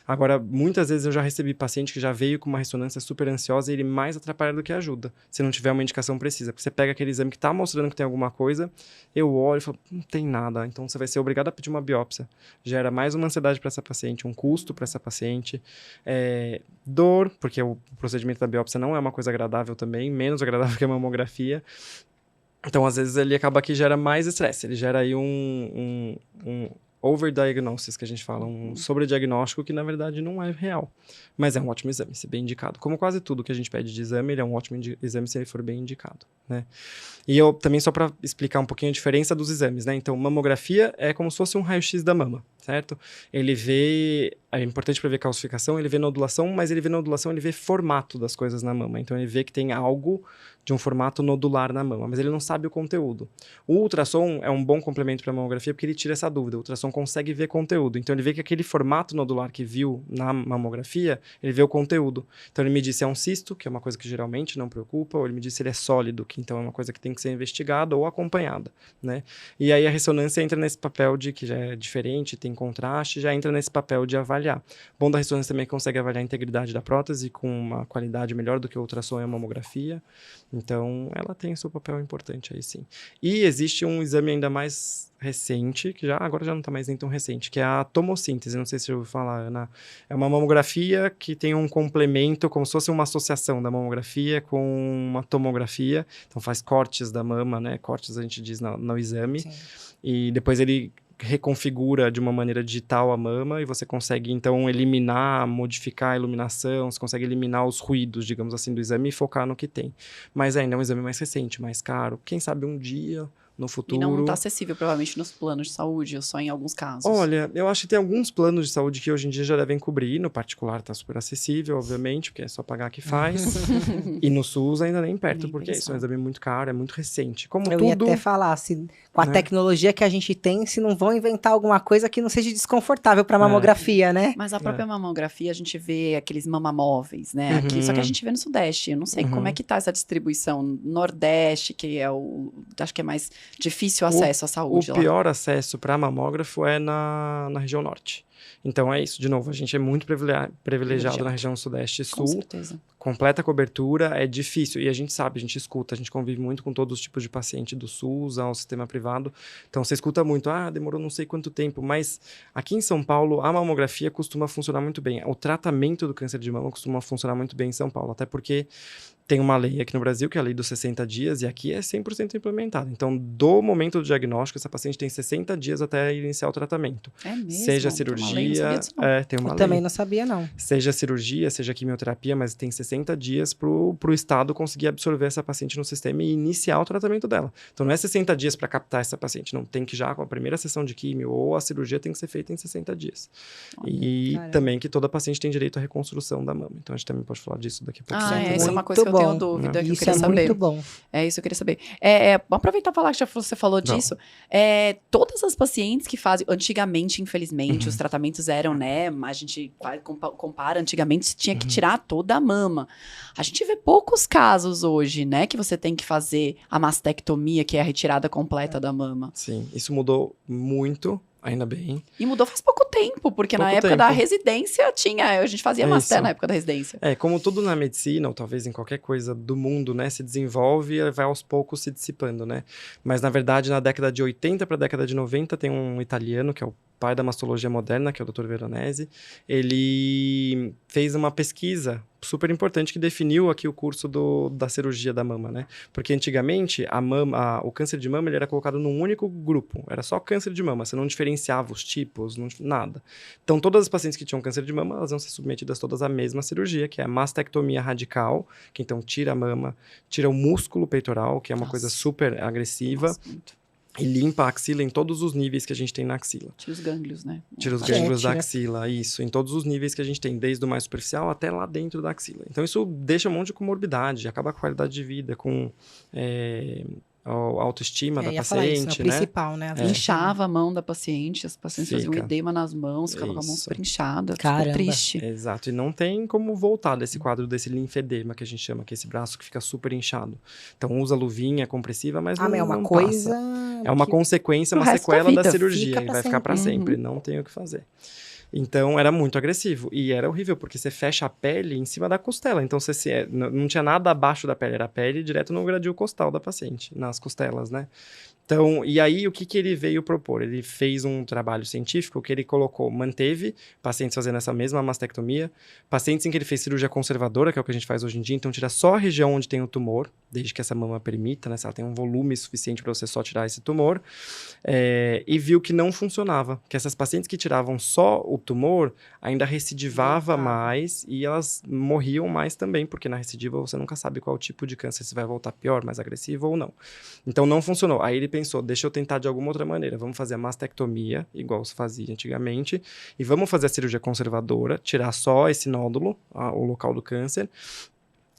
C: Agora, muitas vezes eu já recebi paciente que já veio com uma ressonância super ansiosa e ele mais atrapalha do que ajuda, se não tiver uma indicação precisa, porque você pega aquele exame que está mostrando que tem alguma coisa, eu olho e falo, não tem nada, então você vai ser obrigado a pedir uma biópsia. Gera mais uma ansiedade para essa paciente, um custo para essa paciente, dor, porque o procedimento da biópsia não é uma coisa agradável também, menos agradável que a mamografia. Então, às vezes, ele acaba que gera mais estresse, ele gera aí um overdiagnosis, que a gente fala, um sobrediagnóstico que, na verdade, não é real. Mas é um ótimo exame, se bem indicado. Como quase tudo que a gente pede de exame, ele é um ótimo exame se ele for bem indicado, né? E eu também, só para explicar um pouquinho a diferença dos exames, né? Então, mamografia é como se fosse um raio-x da mama, certo? Ele vê, é importante para ver calcificação, ele vê nodulação, mas ele vê nodulação, ele vê formato das coisas na mama. Então, ele vê que tem algo de um formato nodular na mama, mas ele não sabe o conteúdo. O ultrassom é um bom complemento para a mamografia porque ele tira essa dúvida. O ultrassom consegue ver conteúdo. Então, ele vê que aquele formato nodular que viu na mamografia, ele vê o conteúdo. Então, ele me diz se é um cisto, que é uma coisa que geralmente não preocupa, ou ele me diz se ele é sólido, que então é uma coisa que tem que ser investigada ou acompanhada, né? E aí a ressonância entra nesse papel de que já é diferente, tem contraste, já entra nesse papel de avaliar. O bom da ressonância também consegue avaliar a integridade da prótese com uma qualidade melhor do que o ultrassom e a mamografia. Então, ela tem o seu papel importante aí, sim. E existe um exame ainda mais recente, que agora já não está mais nem tão recente, que é a tomossíntese. Não sei se você ouviu falar, Ana. É uma mamografia que tem um complemento, como se fosse uma associação da mamografia com uma tomografia. Então, faz cortes da mama, né? Cortes, a gente diz no exame. Sim. E depois ele reconfigura de uma maneira digital a mama e você consegue, então, eliminar, modificar a iluminação, você consegue eliminar os ruídos, digamos assim, do exame e focar no que tem. Mas ainda é um exame mais recente, mais caro. Quem sabe um dia, no futuro...
B: E não está acessível, provavelmente, nos planos de saúde, ou só em alguns casos.
C: Olha, eu acho que tem alguns planos de saúde que hoje em dia já devem cobrir. No particular está super acessível, obviamente, porque é só pagar que faz. E no SUS ainda nem perto, porque isso é um exame muito caro, é muito recente. Como
A: eu
C: tudo...
A: ia até falar, se, com a tecnologia que a gente tem, se não vão inventar alguma coisa que não seja desconfortável para a mamografia, né?
B: Mas a própria mamografia, a gente vê aqueles mamamóveis, né? Aqui, só que a gente vê no Sudeste. Eu não sei como é que tá essa distribuição. Nordeste, que é acho que é mais difícil acesso à saúde.
C: O pior acesso para mamógrafo é na região norte. Então é isso, de novo, a gente é muito privilegiado na região sudeste e sul.
B: Com certeza.
C: Completa cobertura, é difícil. E a gente sabe, a gente escuta, a gente convive muito com todos os tipos de paciente do SUS ao sistema privado. Então você escuta muito, demorou não sei quanto tempo. Mas aqui em São Paulo, a mamografia costuma funcionar muito bem. O tratamento do câncer de mama costuma funcionar muito bem em São Paulo. Até porque tem uma lei aqui no Brasil, que é a lei dos 60 dias, e aqui é 100% implementada. Então, do momento do diagnóstico, essa paciente tem 60 dias até iniciar o tratamento.
B: É mesmo?
C: Seja cirurgia... tem uma lei.
A: Também não sabia, não.
C: Seja cirurgia, seja quimioterapia, mas tem 60 dias pro Estado conseguir absorver essa paciente no sistema e iniciar o tratamento dela. Então, não é 60 dias para captar essa paciente, não. Tem que já, com a primeira sessão de quimio ou a cirurgia tem que ser feita em 60 dias. E também que toda paciente tem direito à reconstrução da mama. Então, a gente também pode falar disso daqui a pouco.
B: Isso é uma coisa que eu tenho dúvida, que eu queria saber.
A: Muito bom.
B: É isso que eu queria saber. Aproveitar e falar que já você falou disso. Todas as pacientes que fazem... Antigamente, infelizmente, os tratamentos eram, né? A gente compara, antigamente tinha que tirar toda a mama. A gente vê poucos casos hoje, né? Que você tem que fazer a mastectomia, que é a retirada completa da mama.
C: Sim, isso mudou muito. Ainda bem.
B: E mudou faz pouco tempo, porque na época da residência a gente fazia master na época da residência.
C: Como tudo na medicina, ou talvez em qualquer coisa do mundo, né, se desenvolve e vai aos poucos se dissipando, né? Mas, na verdade, na década de 80 para a década de 90, tem um italiano, que é o pai da mastologia moderna, que é o Dr. Veronese. Ele fez uma pesquisa super importante que definiu aqui o curso da cirurgia da mama, né? Porque antigamente o câncer de mama ele era colocado num único grupo, era só câncer de mama, você não diferenciava os tipos, nada. Então todas as pacientes que tinham câncer de mama, elas vão ser submetidas todas à mesma cirurgia, que é a mastectomia radical, que então tira a mama, tira o músculo peitoral, que é uma coisa super agressiva. E limpa a axila em todos os níveis que a gente tem na axila.
B: Tira os gânglios, né?
C: Tira os gânglios da axila, isso. Em todos os níveis que a gente tem, desde o mais superficial até lá dentro da axila. Então, isso deixa um monte de comorbidade, acaba com a qualidade de vida, com a autoestima da paciente,
A: isso, é o principal, né?
B: Inchava a mão da paciente, as pacientes faziam edema nas mãos, ficava com a mão super inchada, super triste.
C: Exato, e não tem como voltar desse quadro desse linfedema que a gente chama, que é esse braço que fica super inchado. Então usa luvinha compressiva, mas não
A: é uma
C: não
A: coisa...
C: passa. É uma consequência, uma sequela da cirurgia, e vai ficar para sempre, não tem o que fazer. Então, era muito agressivo. E era horrível, porque você fecha a pele em cima da costela. Então, não tinha nada abaixo da pele. Era a pele direto no gradil costal da paciente, nas costelas, né? Então, e aí, o que ele veio propor? Ele fez um trabalho científico que ele manteve pacientes fazendo essa mesma mastectomia, pacientes em que ele fez cirurgia conservadora, que é o que a gente faz hoje em dia, então tira só a região onde tem o tumor, desde que essa mama permita, né? Se ela tem um volume suficiente para você só tirar esse tumor, e viu que não funcionava, que essas pacientes que tiravam só o tumor ainda recidivava mais e elas morriam mais também, porque na recidiva você nunca sabe qual tipo de câncer, se vai voltar pior, mais agressivo ou não. Então não funcionou. Aí ele pensou, deixa eu tentar de alguma outra maneira, vamos fazer a mastectomia, igual se fazia antigamente, e vamos fazer a cirurgia conservadora, tirar só esse nódulo, o local do câncer,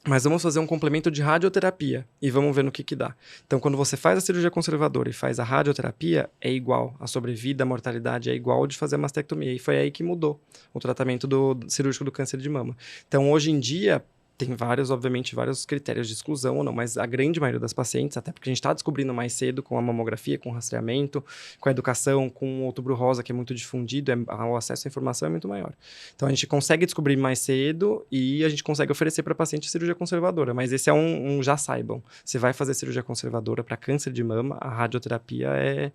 C: mas vamos fazer um complemento de radioterapia e vamos ver no que dá. Então, quando você faz a cirurgia conservadora e faz a radioterapia, é igual. A sobrevida, a mortalidade é igual de fazer a mastectomia. E foi aí que mudou o tratamento cirúrgico do câncer de mama. Então, hoje em dia, tem obviamente, vários critérios de exclusão ou não, mas a grande maioria das pacientes, até porque a gente está descobrindo mais cedo com a mamografia, com o rastreamento, com a educação, com o outubro rosa, que é muito difundido, o acesso à informação é muito maior. Então, a gente consegue descobrir mais cedo e a gente consegue oferecer para paciente cirurgia conservadora, mas esse é já saibam. Você vai fazer cirurgia conservadora para câncer de mama, a radioterapia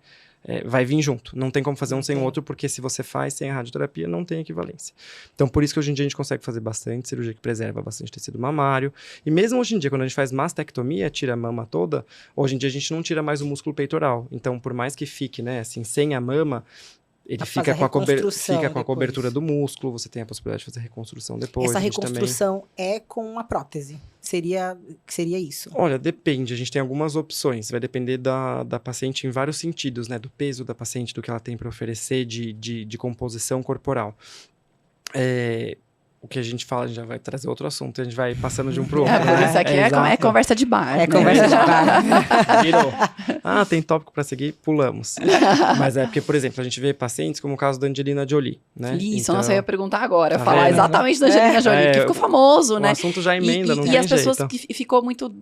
C: vai vir junto. Não tem como fazer um sem o outro, porque se você faz sem a radioterapia, não tem equivalência. Então, por isso que hoje em dia a gente consegue fazer bastante cirurgia que preserva bastante tecido mamário. E mesmo hoje em dia, quando a gente faz mastectomia, tira a mama toda, hoje em dia a gente não tira mais o músculo peitoral. Então, por mais que fique, né, assim, sem a mama, ele fica com a cobertura do músculo, você tem a possibilidade de fazer reconstrução depois.
A: Essa reconstrução é com uma prótese? Seria isso?
C: Olha, depende. A gente tem algumas opções. Vai depender da paciente em vários sentidos, né? Do peso da paciente, do que ela tem para oferecer de composição corporal. O que a gente fala, a gente já vai trazer outro assunto, a gente vai passando de um pro outro.
B: Isso aqui é conversa de bar.
A: É conversa de bar.
C: Virou. Tem tópico pra seguir, pulamos. Mas é porque, por exemplo, a gente vê pacientes como o caso da Angelina Jolie, né?
B: Isso,
C: então,
B: nossa, eu ia perguntar agora,
C: tá
B: falar
C: vendo?
B: exatamente da Angelina Jolie, que ficou famoso, né?
C: O assunto já emenda, não tem
B: E as pessoas
C: jeito.
B: que ficou muito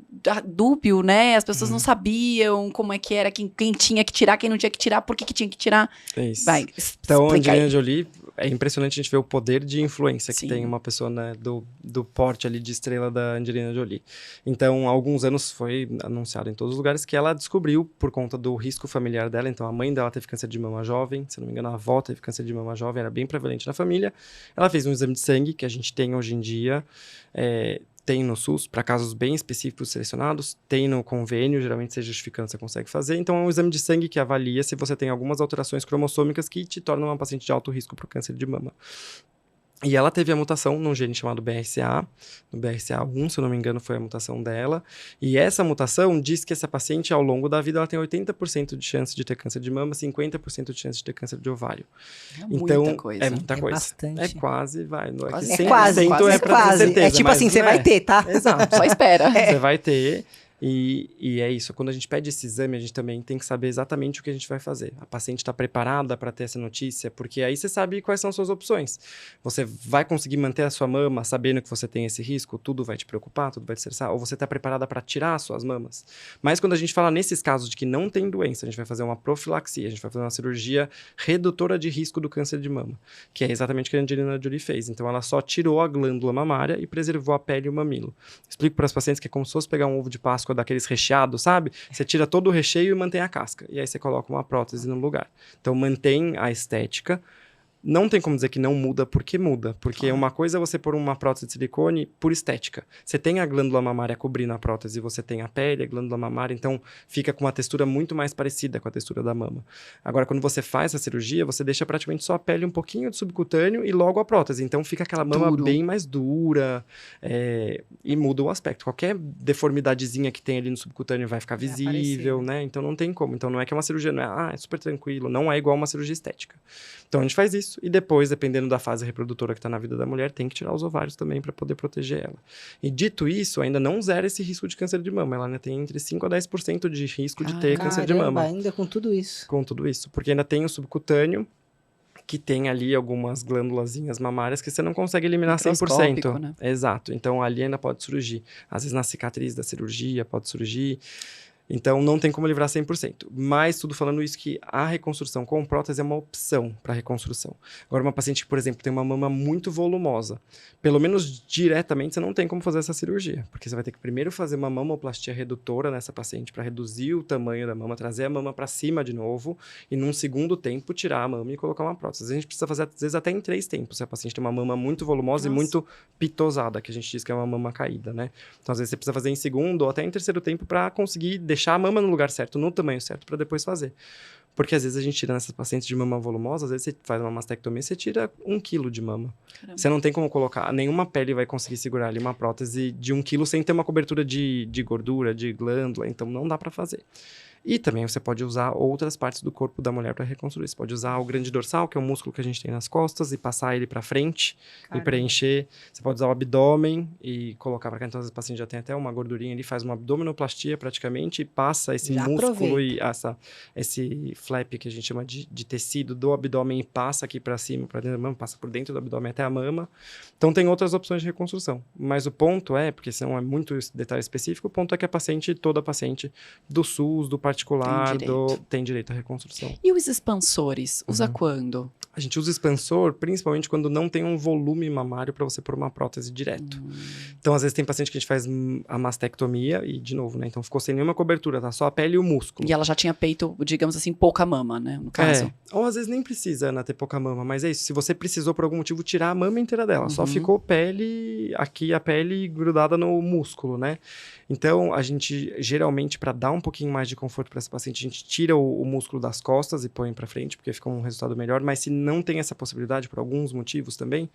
B: dúbio, né? As pessoas não sabiam como é que era, quem tinha que tirar, quem não tinha que tirar, por que tinha que tirar.
C: É isso.
B: Vai,
C: então, a
B: explica
C: Angelina
B: aí.
C: Jolie, é impressionante a gente ver o poder de influência que
B: Sim.
C: tem uma pessoa, né, do porte ali de estrela da Angelina Jolie. Então, há alguns anos foi anunciado em todos os lugares que ela descobriu, por conta do risco familiar dela, então a mãe dela teve câncer de mama jovem, se não me engano a avó teve câncer de mama jovem, era bem prevalente na família. Ela fez um exame de sangue, que a gente tem hoje em dia, tem no SUS, para casos bem específicos selecionados, tem no convênio, geralmente você justificando, você consegue fazer. Então, é um exame de sangue que avalia se você tem algumas alterações cromossômicas que te tornam uma paciente de alto risco para o câncer de mama. E ela teve a mutação num gene chamado BRCA, no BRCA1, se eu não me engano, foi a mutação dela. E essa mutação diz que essa paciente, ao longo da vida, ela tem 80% de chance de ter câncer de mama, 50% de chance de ter câncer de ovário.
B: Então, muita coisa.
C: É muita coisa.
A: Bastante.
C: É quase, vai.
B: Quase.
C: É
B: quase.
C: É pra ter certeza,
A: É tipo
C: mas
A: assim, você
C: não
A: vai ter, tá?
C: Exato.
B: Só espera.
C: Você vai ter. E é isso, quando a gente pede esse exame, a gente também tem que saber exatamente o que a gente vai fazer. A paciente está preparada para ter essa notícia, porque aí você sabe quais são as suas opções. Você vai conseguir manter a sua mama sabendo que você tem esse risco? Tudo vai te preocupar, tudo vai te estressar? Ou você está preparada para tirar as suas mamas? Mas quando a gente fala nesses casos de que não tem doença, a gente vai fazer uma profilaxia, a gente vai fazer uma cirurgia redutora de risco do câncer de mama, que é exatamente o que a Angelina Jolie fez. Então, ela só tirou a glândula mamária e preservou a pele e o mamilo. Explico para as pacientes que é como se fosse pegar um ovo de Páscoa daqueles recheados, sabe? Você tira todo o recheio e mantém a casca. E aí você coloca uma prótese no lugar. Então, mantém a estética. Não tem como dizer que não muda, porque muda. Porque uma coisa é você pôr uma prótese de silicone por estética. Você tem a glândula mamária cobrindo a prótese, você tem a pele, a glândula mamária, então fica com uma textura muito mais parecida com a textura da mama. Agora, quando você faz a cirurgia, você deixa praticamente só a pele, um pouquinho de subcutâneo e logo a prótese. Então fica aquela mama bem mais dura e muda o aspecto. Qualquer deformidadezinha que tem ali no subcutâneo vai ficar visível, né? Então não tem como. Então não é que é uma cirurgia, não é, é super tranquilo, não é igual uma cirurgia estética. Então a gente faz isso e depois, dependendo da fase reprodutora que está na vida da mulher, tem que tirar os ovários também para poder proteger ela. E dito isso, ainda não zera esse risco de câncer de mama. Ela ainda tem entre 5% a 10% de risco de ter câncer de mama.
A: Ainda com tudo isso.
C: Com tudo isso. Porque ainda tem o subcutâneo, que tem ali algumas glândulazinhas mamárias que você não consegue eliminar 100%. Né? Exato. Então ali ainda pode surgir. Às vezes na cicatriz da cirurgia pode surgir. Então, não tem como livrar 100%. Mas, tudo falando isso, que a reconstrução com prótese é uma opção para reconstrução. Agora, uma paciente que, por exemplo, tem uma mama muito volumosa, pelo menos diretamente, você não tem como fazer essa cirurgia. Porque você vai ter que primeiro fazer uma mamoplastia redutora nessa paciente para reduzir o tamanho da mama, trazer a mama para cima de novo e, num segundo tempo, tirar a mama e colocar uma prótese. Às vezes, a gente precisa fazer, às vezes, até em 3 tempos. Se a paciente tem uma mama muito volumosa e muito pitosada, que a gente diz que é uma mama caída, né? Então, às vezes, você precisa fazer em segundo ou até em terceiro tempo para conseguir deixar a mama no lugar certo, no tamanho certo, para depois fazer. Porque às vezes a gente tira nessas pacientes de mama volumosa, às vezes você faz uma mastectomia, você tira 1 quilo de mama. Caramba. Você não tem como colocar, nenhuma pele vai conseguir segurar ali uma prótese de 1 quilo sem ter uma cobertura de gordura, de glândula, então não dá para fazer. E também você pode usar outras partes do corpo da mulher para reconstruir. Você pode usar o grande dorsal, que é o músculo que a gente tem nas costas, e passar ele para frente. Caramba. E preencher. Você pode usar o abdômen e colocar para cá. Então, às vezes o paciente já tem até uma gordurinha ali, faz uma abdominoplastia praticamente e passa esse já músculo aproveita. E esse flap que a gente chama de tecido do abdômen e passa aqui para cima, para dentro da mama, passa por dentro do abdômen até a mama. Então, tem outras opções de reconstrução. Mas o ponto é, porque senão é muito detalhe específico, o ponto é que a paciente, toda paciente do SUS, do particular, tem direito à reconstrução.
B: E os expansores? Usa quando?
C: A gente usa expansor principalmente quando não tem um volume mamário para você pôr uma prótese direto. Então, às vezes, tem paciente que a gente faz a mastectomia e, de novo, né? Então, ficou sem nenhuma cobertura, tá? Só a pele e o músculo.
B: E ela já tinha peito, digamos assim, pouca mama, né? No caso.
C: Ou, às vezes, nem precisa, Ana, ter pouca mama. Mas é isso. Se você precisou, por algum motivo, tirar a mama inteira dela. Só ficou pele, aqui a pele grudada no músculo, né? Então, a gente, geralmente, para dar um pouquinho mais de conforto para essa paciente, a gente tira o músculo das costas e põe para frente, porque fica um resultado melhor. Mas se não tem essa possibilidade, por alguns motivos também,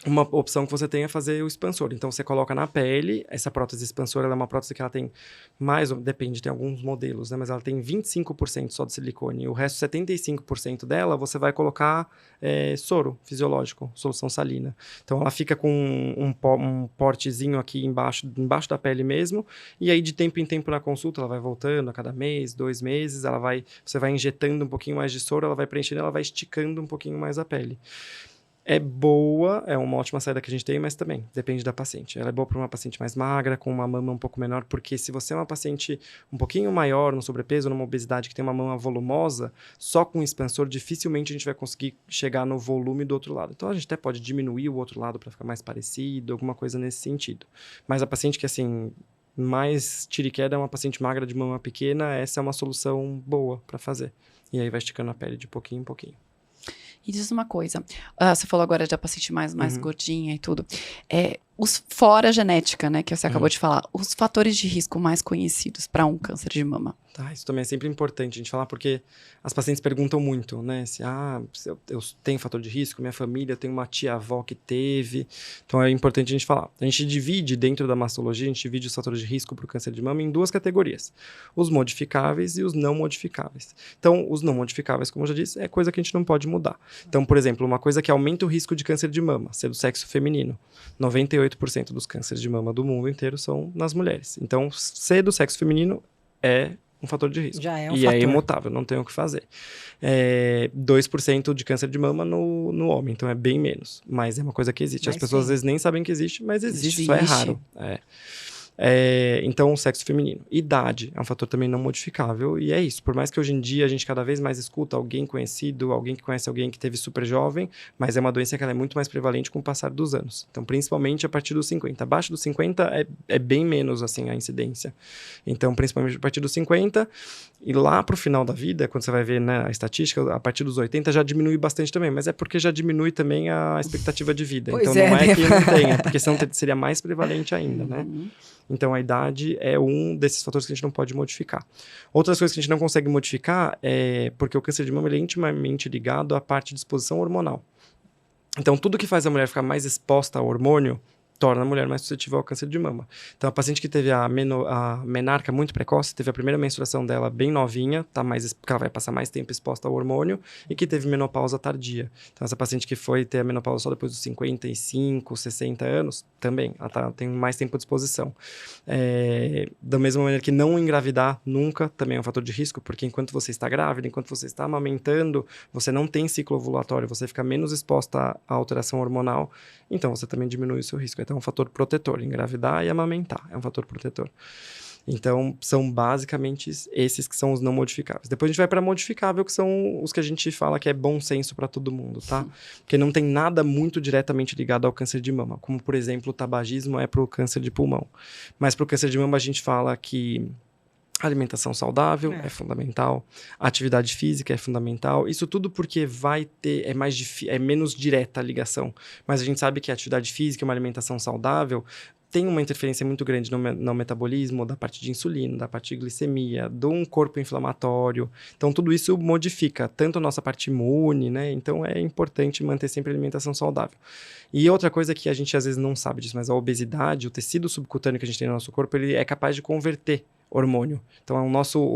C: uma opção que você tem é fazer o expansor. Então, você coloca na pele, essa prótese expansora, ela é uma prótese que ela tem mais, depende, tem alguns modelos, né? Mas ela tem 25% só de silicone. E o resto, 75% dela, você vai colocar soro fisiológico, solução salina. Então, ela fica com um portezinho aqui embaixo da pele mesmo. E aí, de tempo em tempo na consulta, ela vai voltando a cada mês, 2 meses, você vai injetando um pouquinho mais de soro, ela vai preenchendo, ela vai esticando um pouquinho mais a pele. É boa, é uma ótima saída que a gente tem, mas também depende da paciente. Ela é boa para uma paciente mais magra, com uma mama um pouco menor, porque se você é uma paciente um pouquinho maior, no sobrepeso, numa obesidade que tem uma mama volumosa, só com expansor, dificilmente a gente vai conseguir chegar no volume do outro lado. Então, a gente até pode diminuir o outro lado para ficar mais parecido, alguma coisa nesse sentido. Mas a paciente que, assim, mais tira e queda é uma paciente magra de mama pequena, essa é uma solução boa para fazer. E aí vai esticando a pele de pouquinho em pouquinho.
B: E diz uma coisa, você falou agora da paciente mais gordinha e tudo. Fora a genética, né, que você acabou de falar, os fatores de risco mais conhecidos para um câncer de mama.
C: Tá, isso também é sempre importante a gente falar, porque as pacientes perguntam muito, né? Se eu tenho fator de risco, minha família tem uma tia-avó que teve. Então, é importante a gente falar. A gente divide, dentro da mastologia, a gente divide os fatores de risco para o câncer de mama em 2 categorias. Os modificáveis e os não modificáveis. Então, os não modificáveis, como eu já disse, é coisa que a gente não pode mudar. Então, por exemplo, uma coisa que aumenta o risco de câncer de mama, ser do sexo feminino. 98% dos cânceres de mama do mundo inteiro são nas mulheres. Então, ser do sexo feminino é um fator de risco.
A: Já é um
C: e
A: fator.
C: é imutável, não tem o que fazer. 2% de câncer de mama no homem, então é bem menos. Mas é uma coisa que existe. As pessoas às vezes nem sabem que existe, mas existe. Só é raro. Então, o sexo feminino. Idade é um fator também não modificável, e é isso. Por mais que hoje em dia a gente cada vez mais escuta alguém conhecido, alguém que conhece alguém que teve super jovem, mas é uma doença que ela é muito mais prevalente com o passar dos anos. Então, principalmente a partir dos 50. Abaixo dos 50 é bem menos, assim, a incidência. Então, principalmente a partir dos 50, e lá pro final da vida, quando você vai ver, né, a estatística, a partir dos 80 já diminui bastante também, mas é porque já diminui também a expectativa de vida.
A: Pois
C: então, não é que não tenha, porque senão seria mais prevalente ainda, né? Então, a idade é um desses fatores que a gente não pode modificar. Outras coisas que a gente não consegue modificar é porque o câncer de mama ele é intimamente ligado à parte de exposição hormonal. Então, tudo que faz a mulher ficar mais exposta ao hormônio torna a mulher mais suscetível ao câncer de mama. Então, a paciente que teve a menarca muito precoce, teve a primeira menstruação dela bem novinha, porque ela vai passar mais tempo exposta ao hormônio, e que teve menopausa tardia. Então, essa paciente que foi ter a menopausa só depois dos 55, 60 anos, também, ela tem mais tempo de exposição. Da mesma maneira que não engravidar nunca, também é um fator de risco, porque enquanto você está grávida, enquanto você está amamentando, você não tem ciclo ovulatório, você fica menos exposta à alteração hormonal, então você também diminui o seu risco. Então, é um fator protetor, engravidar e amamentar, é um fator protetor. Então, são basicamente esses que são os não modificáveis. Depois a gente vai para modificável, que são os que a gente fala que é bom senso para todo mundo, tá? Porque não tem nada muito diretamente ligado ao câncer de mama, como, por exemplo, o tabagismo é para o câncer de pulmão. Mas para o câncer de mama a gente fala que alimentação saudável é fundamental, atividade física é fundamental, isso tudo porque vai ter, é menos direta a ligação, mas a gente sabe que a atividade física e uma alimentação saudável tem uma interferência muito grande no metabolismo, da parte de insulina, da parte de glicemia, de um corpo inflamatório, então tudo isso modifica tanto a nossa parte imune, né, então é importante manter sempre a alimentação saudável. E outra coisa que a gente às vezes não sabe disso, mas a obesidade, o tecido subcutâneo que a gente tem no nosso corpo, ele é capaz de converter hormônio. Então, o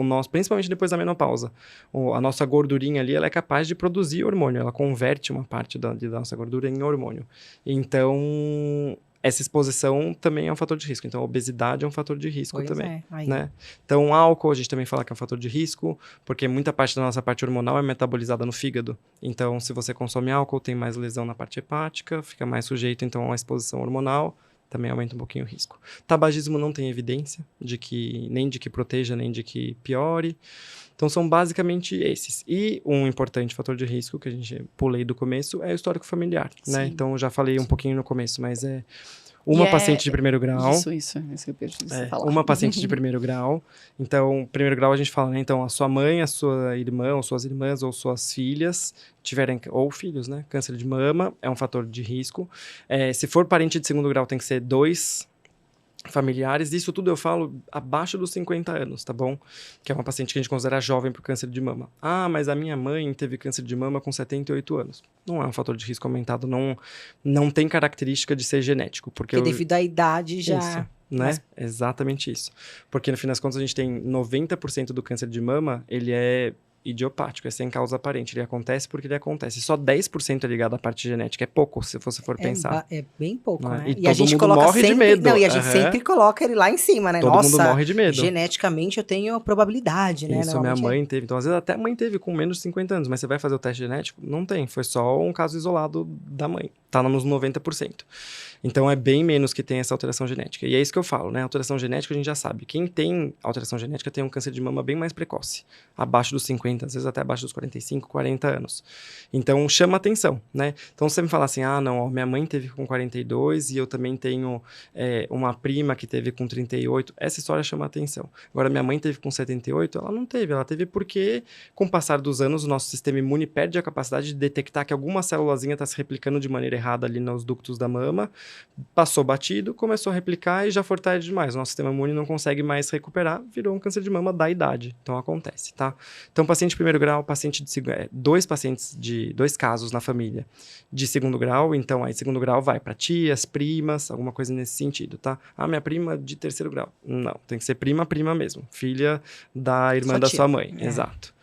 C: nosso, principalmente depois da menopausa, a nossa gordurinha ali, ela é capaz de produzir hormônio, ela converte uma parte da nossa gordura em hormônio. Então, essa exposição também é um fator de risco. Então, a obesidade é um fator de risco também. Né? Então, álcool, a gente também fala que é um fator de risco, porque muita parte da nossa parte hormonal é metabolizada no fígado. Então, se você consome álcool, tem mais lesão na parte hepática, fica mais sujeito, então, à exposição hormonal. Também aumenta um pouquinho o risco. Tabagismo não tem evidência nem de que proteja, nem de que piore. Então, são basicamente esses. E um importante fator de risco, que a gente pulei do começo, é o histórico familiar, né? Então, eu já falei um pouquinho no começo, mas é uma paciente de primeiro grau.
B: Isso que eu perdi você falar.
C: Uma paciente de primeiro grau. Então, primeiro grau a gente fala, né? Então, a sua mãe, a sua irmã, ou suas irmãs, ou suas filhas tiverem, ou filhos, né? Câncer de mama é um fator de risco. Se for parente de segundo grau, tem que ser 2 familiares. Isso tudo eu falo abaixo dos 50 anos, tá bom? Que é uma paciente que a gente considera jovem para câncer de mama. Ah, mas a minha mãe teve câncer de mama com 78 anos. Não é um fator de risco aumentado, não tem característica de ser genético. Porque
A: devido à idade já...
C: Isso, né? Mas... Exatamente isso. Porque no fim das contas a gente tem 90% do câncer de mama, ele é idiopático, é sem causa aparente. Ele acontece porque ele acontece. Só 10% é ligado à parte genética. É pouco, se você for pensar.
A: É bem pouco, né?
C: E a gente coloca morre
A: sempre...
C: de medo.
A: Não, e a gente sempre coloca ele lá em cima, né?
C: Todo mundo morre de medo.
A: Geneticamente eu tenho a probabilidade, né?
C: Isso, minha mãe teve. Então, às vezes, até a mãe teve com menos de 50 anos. Mas você vai fazer o teste genético? Não tem. Foi só um caso isolado da mãe. Tá nos 90%. Então, é bem menos que tem essa alteração genética. E é isso que eu falo, né? Alteração genética, a gente já sabe. Quem tem alteração genética tem um câncer de mama bem mais precoce. Abaixo dos 50, às vezes até abaixo dos 45, 40 anos. Então, chama atenção, né? Então, se você me falar assim, não, minha mãe teve com 42 e eu também tenho uma prima que teve com 38, essa história chama atenção. Agora, minha mãe teve com 78, ela não teve. Ela teve porque, com o passar dos anos, o nosso sistema imune perde a capacidade de detectar que alguma célulazinha está se replicando de maneira errada ali nos ductos da mama, passou batido, começou a replicar e já foi tarde demais. O nosso sistema imune não consegue mais recuperar, virou um câncer de mama da idade. Então, acontece, tá? Então, paciente de primeiro grau, paciente de dois casos na família de segundo grau, então aí segundo grau vai para tias, primas, alguma coisa nesse sentido, tá? Minha prima de terceiro grau. Não, tem que ser prima mesmo, filha da irmã da sua mãe, exato.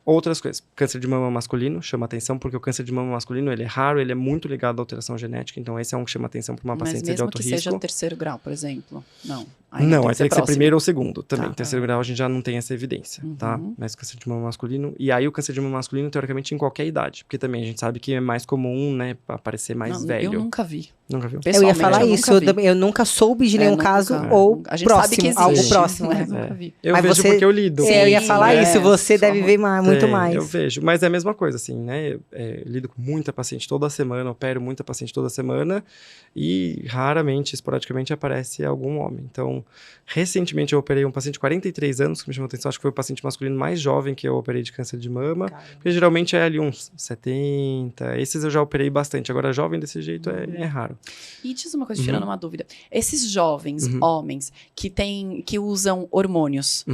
C: Outras coisas, câncer de mama masculino chama atenção porque o câncer de mama masculino ele é raro, ele é muito ligado à alteração genética, então esse é um que chama atenção para uma paciente de alto risco.
B: Mas mesmo que seja terceiro grau, por exemplo, não.
C: Aí tem que ser primeiro ou segundo também. Terceiro grau a gente já não tem essa evidência, tá? Mas câncer de mama masculino. E aí o câncer de mama masculino, teoricamente, em qualquer idade. Porque também a gente sabe que é mais comum, né? Aparecer mais velho.
B: Eu nunca vi.
C: Nunca viu?
A: Eu ia falar isso. Eu nunca soube de nenhum caso ou
B: a gente
A: próximo,
B: sabe que existe,
A: algo próximo.
B: Nunca vi.
C: Eu vejo porque eu lido.
A: Eu ia falar isso. Você deve ver muito mais.
C: Eu vejo. Mas é a mesma coisa, assim, né? Lido com muita paciente toda semana, opero muita paciente toda semana e raramente, esporadicamente, aparece algum homem. Então, recentemente eu operei um paciente de 43 anos, que me chamou atenção, acho que foi o paciente masculino mais jovem que eu operei de câncer de mama, porque geralmente é ali uns 70, esses eu já operei bastante, agora jovem desse jeito é raro.
B: E diz uma coisa, tirando uma dúvida, esses jovens homens que usam hormônios,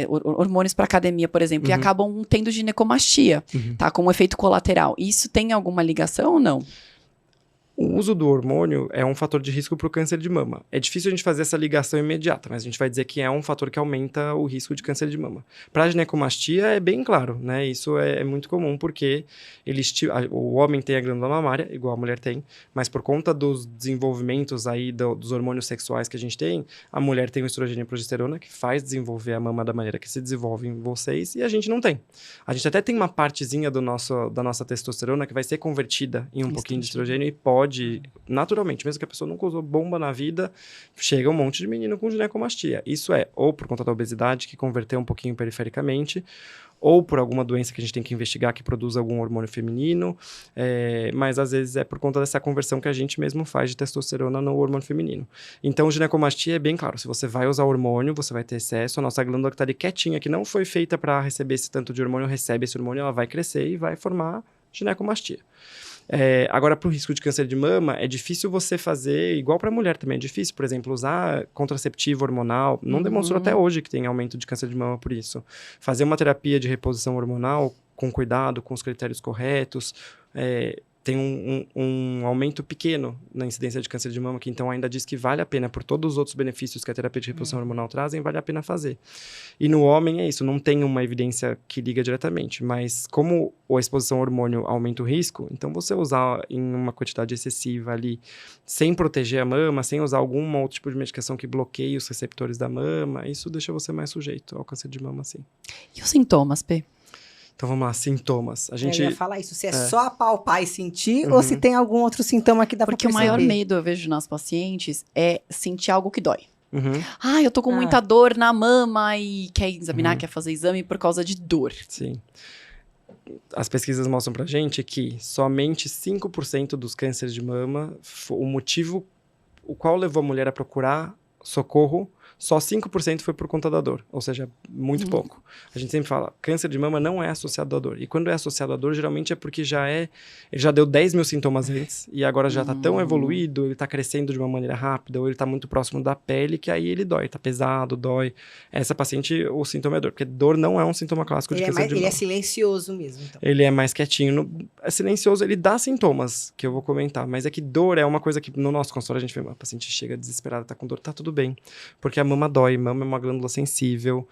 B: hormônios para academia, por exemplo, e acabam tendo ginecomastia, tá, como efeito colateral, isso tem alguma ligação ou não?
C: O uso do hormônio é um fator de risco para o câncer de mama. É difícil a gente fazer essa ligação imediata, mas a gente vai dizer que é um fator que aumenta o risco de câncer de mama. Para a ginecomastia é bem claro, né? Isso é muito comum porque o homem tem a glândula mamária, igual a mulher tem, mas por conta dos desenvolvimentos aí dos hormônios sexuais que a gente tem, a mulher tem o estrogênio e a progesterona que faz desenvolver a mama da maneira que se desenvolve em vocês e a gente não tem. A gente até tem uma partezinha da nossa testosterona que vai ser convertida em um pouquinho de estrogênio e pode pode, naturalmente, mesmo que a pessoa nunca usou bomba na vida, chega um monte de menino com ginecomastia. Isso é ou por conta da obesidade, que converteu um pouquinho perifericamente, ou por alguma doença que a gente tem que investigar que produz algum hormônio feminino, mas às vezes é por conta dessa conversão que a gente mesmo faz de testosterona no hormônio feminino. Então, ginecomastia é bem claro, se você vai usar hormônio, você vai ter excesso, a nossa glândula que está ali quietinha, que não foi feita para receber esse tanto de hormônio, recebe esse hormônio, ela vai crescer e vai formar ginecomastia. Agora, para o risco de câncer de mama, é difícil você fazer, igual para a mulher também é difícil, por exemplo, usar contraceptivo hormonal, não demonstrou até hoje que tem aumento de câncer de mama por isso. Fazer uma terapia de reposição hormonal com cuidado, com os critérios corretos, tem um aumento pequeno na incidência de câncer de mama, que então ainda diz que vale a pena, por todos os outros benefícios que a terapia de reposição hormonal trazem, vale a pena fazer. E no homem é isso, não tem uma evidência que liga diretamente, mas como a exposição ao hormônio aumenta o risco, então você usar em uma quantidade excessiva ali, sem proteger a mama, sem usar algum outro tipo de medicação que bloqueie os receptores da mama, isso deixa você mais sujeito ao câncer de mama, sim.
B: E os sintomas, P?
C: Então vamos lá, sintomas. A gente...
A: Eu ia falar isso, se é só apalpar e sentir, ou se tem algum outro sintoma que dá pra
B: Porque o
A: perceber.
B: maior medo eu vejo nas pacientes é sentir algo que dói.
C: Uhum.
B: Eu tô com muita dor na mama e quer examinar, quer fazer exame por causa de dor.
C: Sim. As pesquisas mostram pra gente que somente 5% dos cânceres de mama, o motivo o qual levou a mulher a procurar socorro, só 5% foi por conta da dor, ou seja, muito pouco. A gente sempre fala, câncer de mama não é associado à dor. E quando é associado à dor, geralmente é porque ele já deu 10 mil sintomas antes, e agora já tá tão evoluído, ele tá crescendo de uma maneira rápida, ou ele tá muito próximo da pele, que aí ele dói, tá pesado, dói. Essa paciente, o sintoma é dor, porque dor não é um sintoma clássico de câncer de mama.
A: Ele é silencioso mesmo, então.
C: Ele é mais quietinho. É silencioso, ele dá sintomas, que eu vou comentar. Mas é que dor é uma coisa que no nosso consultório a gente vê, a paciente chega desesperada, tá com dor, tá tudo bem. Porque a mama dói, mama é uma glândula sensível,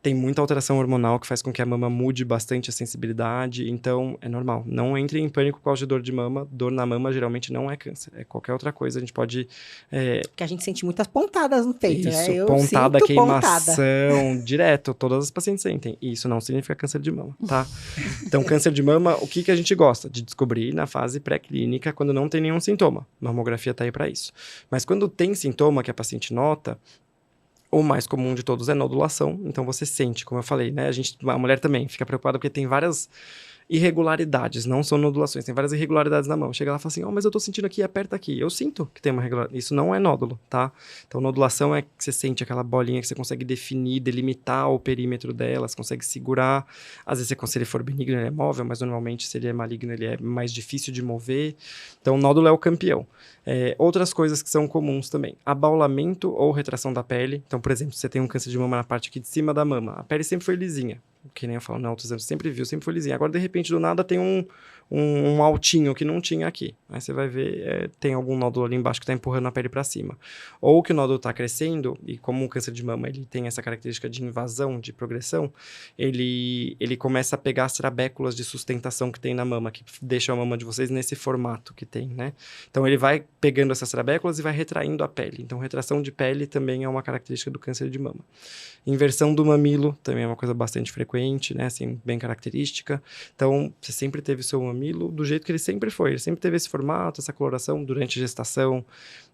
C: tem muita alteração hormonal que faz com que a mama mude bastante a sensibilidade, então é normal. Não entre em pânico por causa de dor de mama. Dor na mama geralmente não é câncer, é qualquer outra coisa. A gente pode...
A: Porque a gente sente muitas pontadas no peito,
C: isso,
A: né? Eu
C: pontada,
A: sinto
C: queimação,
A: pontada.
C: direto, todas as pacientes sentem. E isso não significa câncer de mama, tá? Então, câncer de mama, o que a gente gosta? De descobrir na fase pré-clínica, quando não tem nenhum sintoma. Mamografia tá aí para isso. Mas quando tem sintoma que a paciente nota, o mais comum de todos é nodulação, então você sente, como eu falei, né? A mulher também fica preocupada porque tem várias irregularidades, não são nodulações, tem várias irregularidades na mão. Chega lá e fala assim, mas eu tô sentindo aqui, aperta aqui. Eu sinto que tem uma irregularidade. Isso não é nódulo, tá? Então, nodulação é que você sente aquela bolinha que você consegue definir, delimitar o perímetro dela, você consegue segurar. Às vezes, se ele for benigno, ele é móvel, mas normalmente, se ele é maligno, ele é mais difícil de mover. Então, o nódulo é o campeão. Outras coisas que são comuns também. Abaulamento ou retração da pele. Então, por exemplo, se você tem um câncer de mama na parte aqui de cima da mama, a pele sempre foi lisinha. Que nem eu falo, não, você sempre viu, sempre foi lisinha. Agora, de repente, do nada, tem um altinho que não tinha aqui. Aí você vai ver, tem algum nódulo ali embaixo que está empurrando a pele para cima. Ou que o nódulo está crescendo, e como o câncer de mama ele tem essa característica de invasão, de progressão, ele começa a pegar as trabéculas de sustentação que tem na mama, que deixam a mama de vocês nesse formato que tem, né? Então, ele vai pegando essas trabéculas e vai retraindo a pele. Então, retração de pele também é uma característica do câncer de mama. Inversão do mamilo também é uma coisa bastante frequente, né? Assim, bem característica. Então, você sempre teve o seu mamilo do jeito que ele sempre foi. Ele sempre teve esse formato, essa coloração durante a gestação,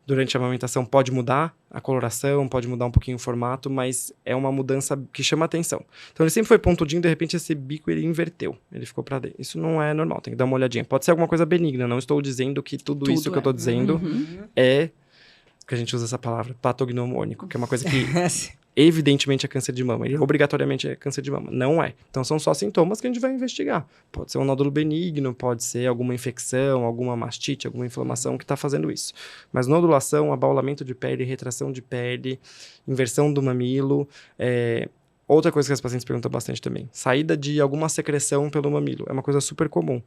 C: durante a amamentação. Pode mudar a coloração, pode mudar um pouquinho o formato, mas é uma mudança que chama atenção. Então, ele sempre foi pontudinho, de repente, esse bico ele inverteu. Ele ficou para dentro. Isso não é normal, tem que dar uma olhadinha. Pode ser alguma coisa benigna, não estou dizendo que tudo isso que eu estou dizendo é... que a gente usa essa palavra, patognomônico, que é uma coisa que... evidentemente é câncer de mama, ele obrigatoriamente é câncer de mama. Não é. Então são só sintomas que a gente vai investigar. Pode ser um nódulo benigno, pode ser alguma infecção, alguma mastite, alguma inflamação que está fazendo isso. Mas nodulação, abaulamento de pele, retração de pele, inversão do mamilo, outra coisa que as pacientes perguntam bastante também, saída de alguma secreção pelo mamilo, é uma coisa super comum.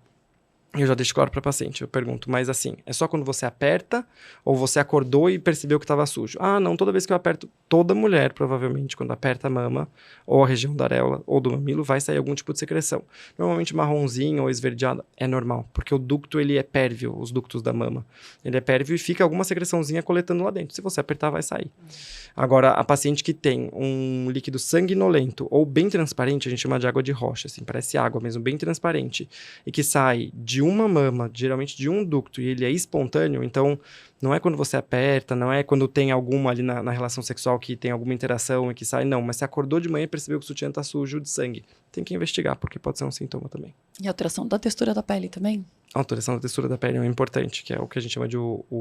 C: Eu já deixo claro para a paciente, eu pergunto, mas assim, é só quando você aperta ou você acordou e percebeu que estava sujo? Ah, não, toda vez que eu aperto, toda mulher, provavelmente, quando aperta a mama ou a região da areola ou do mamilo, vai sair algum tipo de secreção. Normalmente marronzinho ou esverdeada é normal, porque o ducto, ele é pérvio, os ductos da mama. Ele é pérvio e fica alguma secreçãozinha coletando lá dentro. Se você apertar, vai sair. Agora, a paciente que tem um líquido sanguinolento ou bem transparente, a gente chama de água de rocha, assim, parece água mesmo, bem transparente, e que sai de de uma mama, geralmente de um ducto, e ele é espontâneo, então não é quando você aperta, não é quando tem alguma ali na relação sexual que tem alguma interação e que sai, não. Mas você acordou de manhã e percebeu que o sutiã tá sujo de sangue. Tem que investigar, porque pode ser um sintoma também.
B: E alteração da textura da pele também?
C: A alteração da textura da pele é importante, que é o que a gente chama de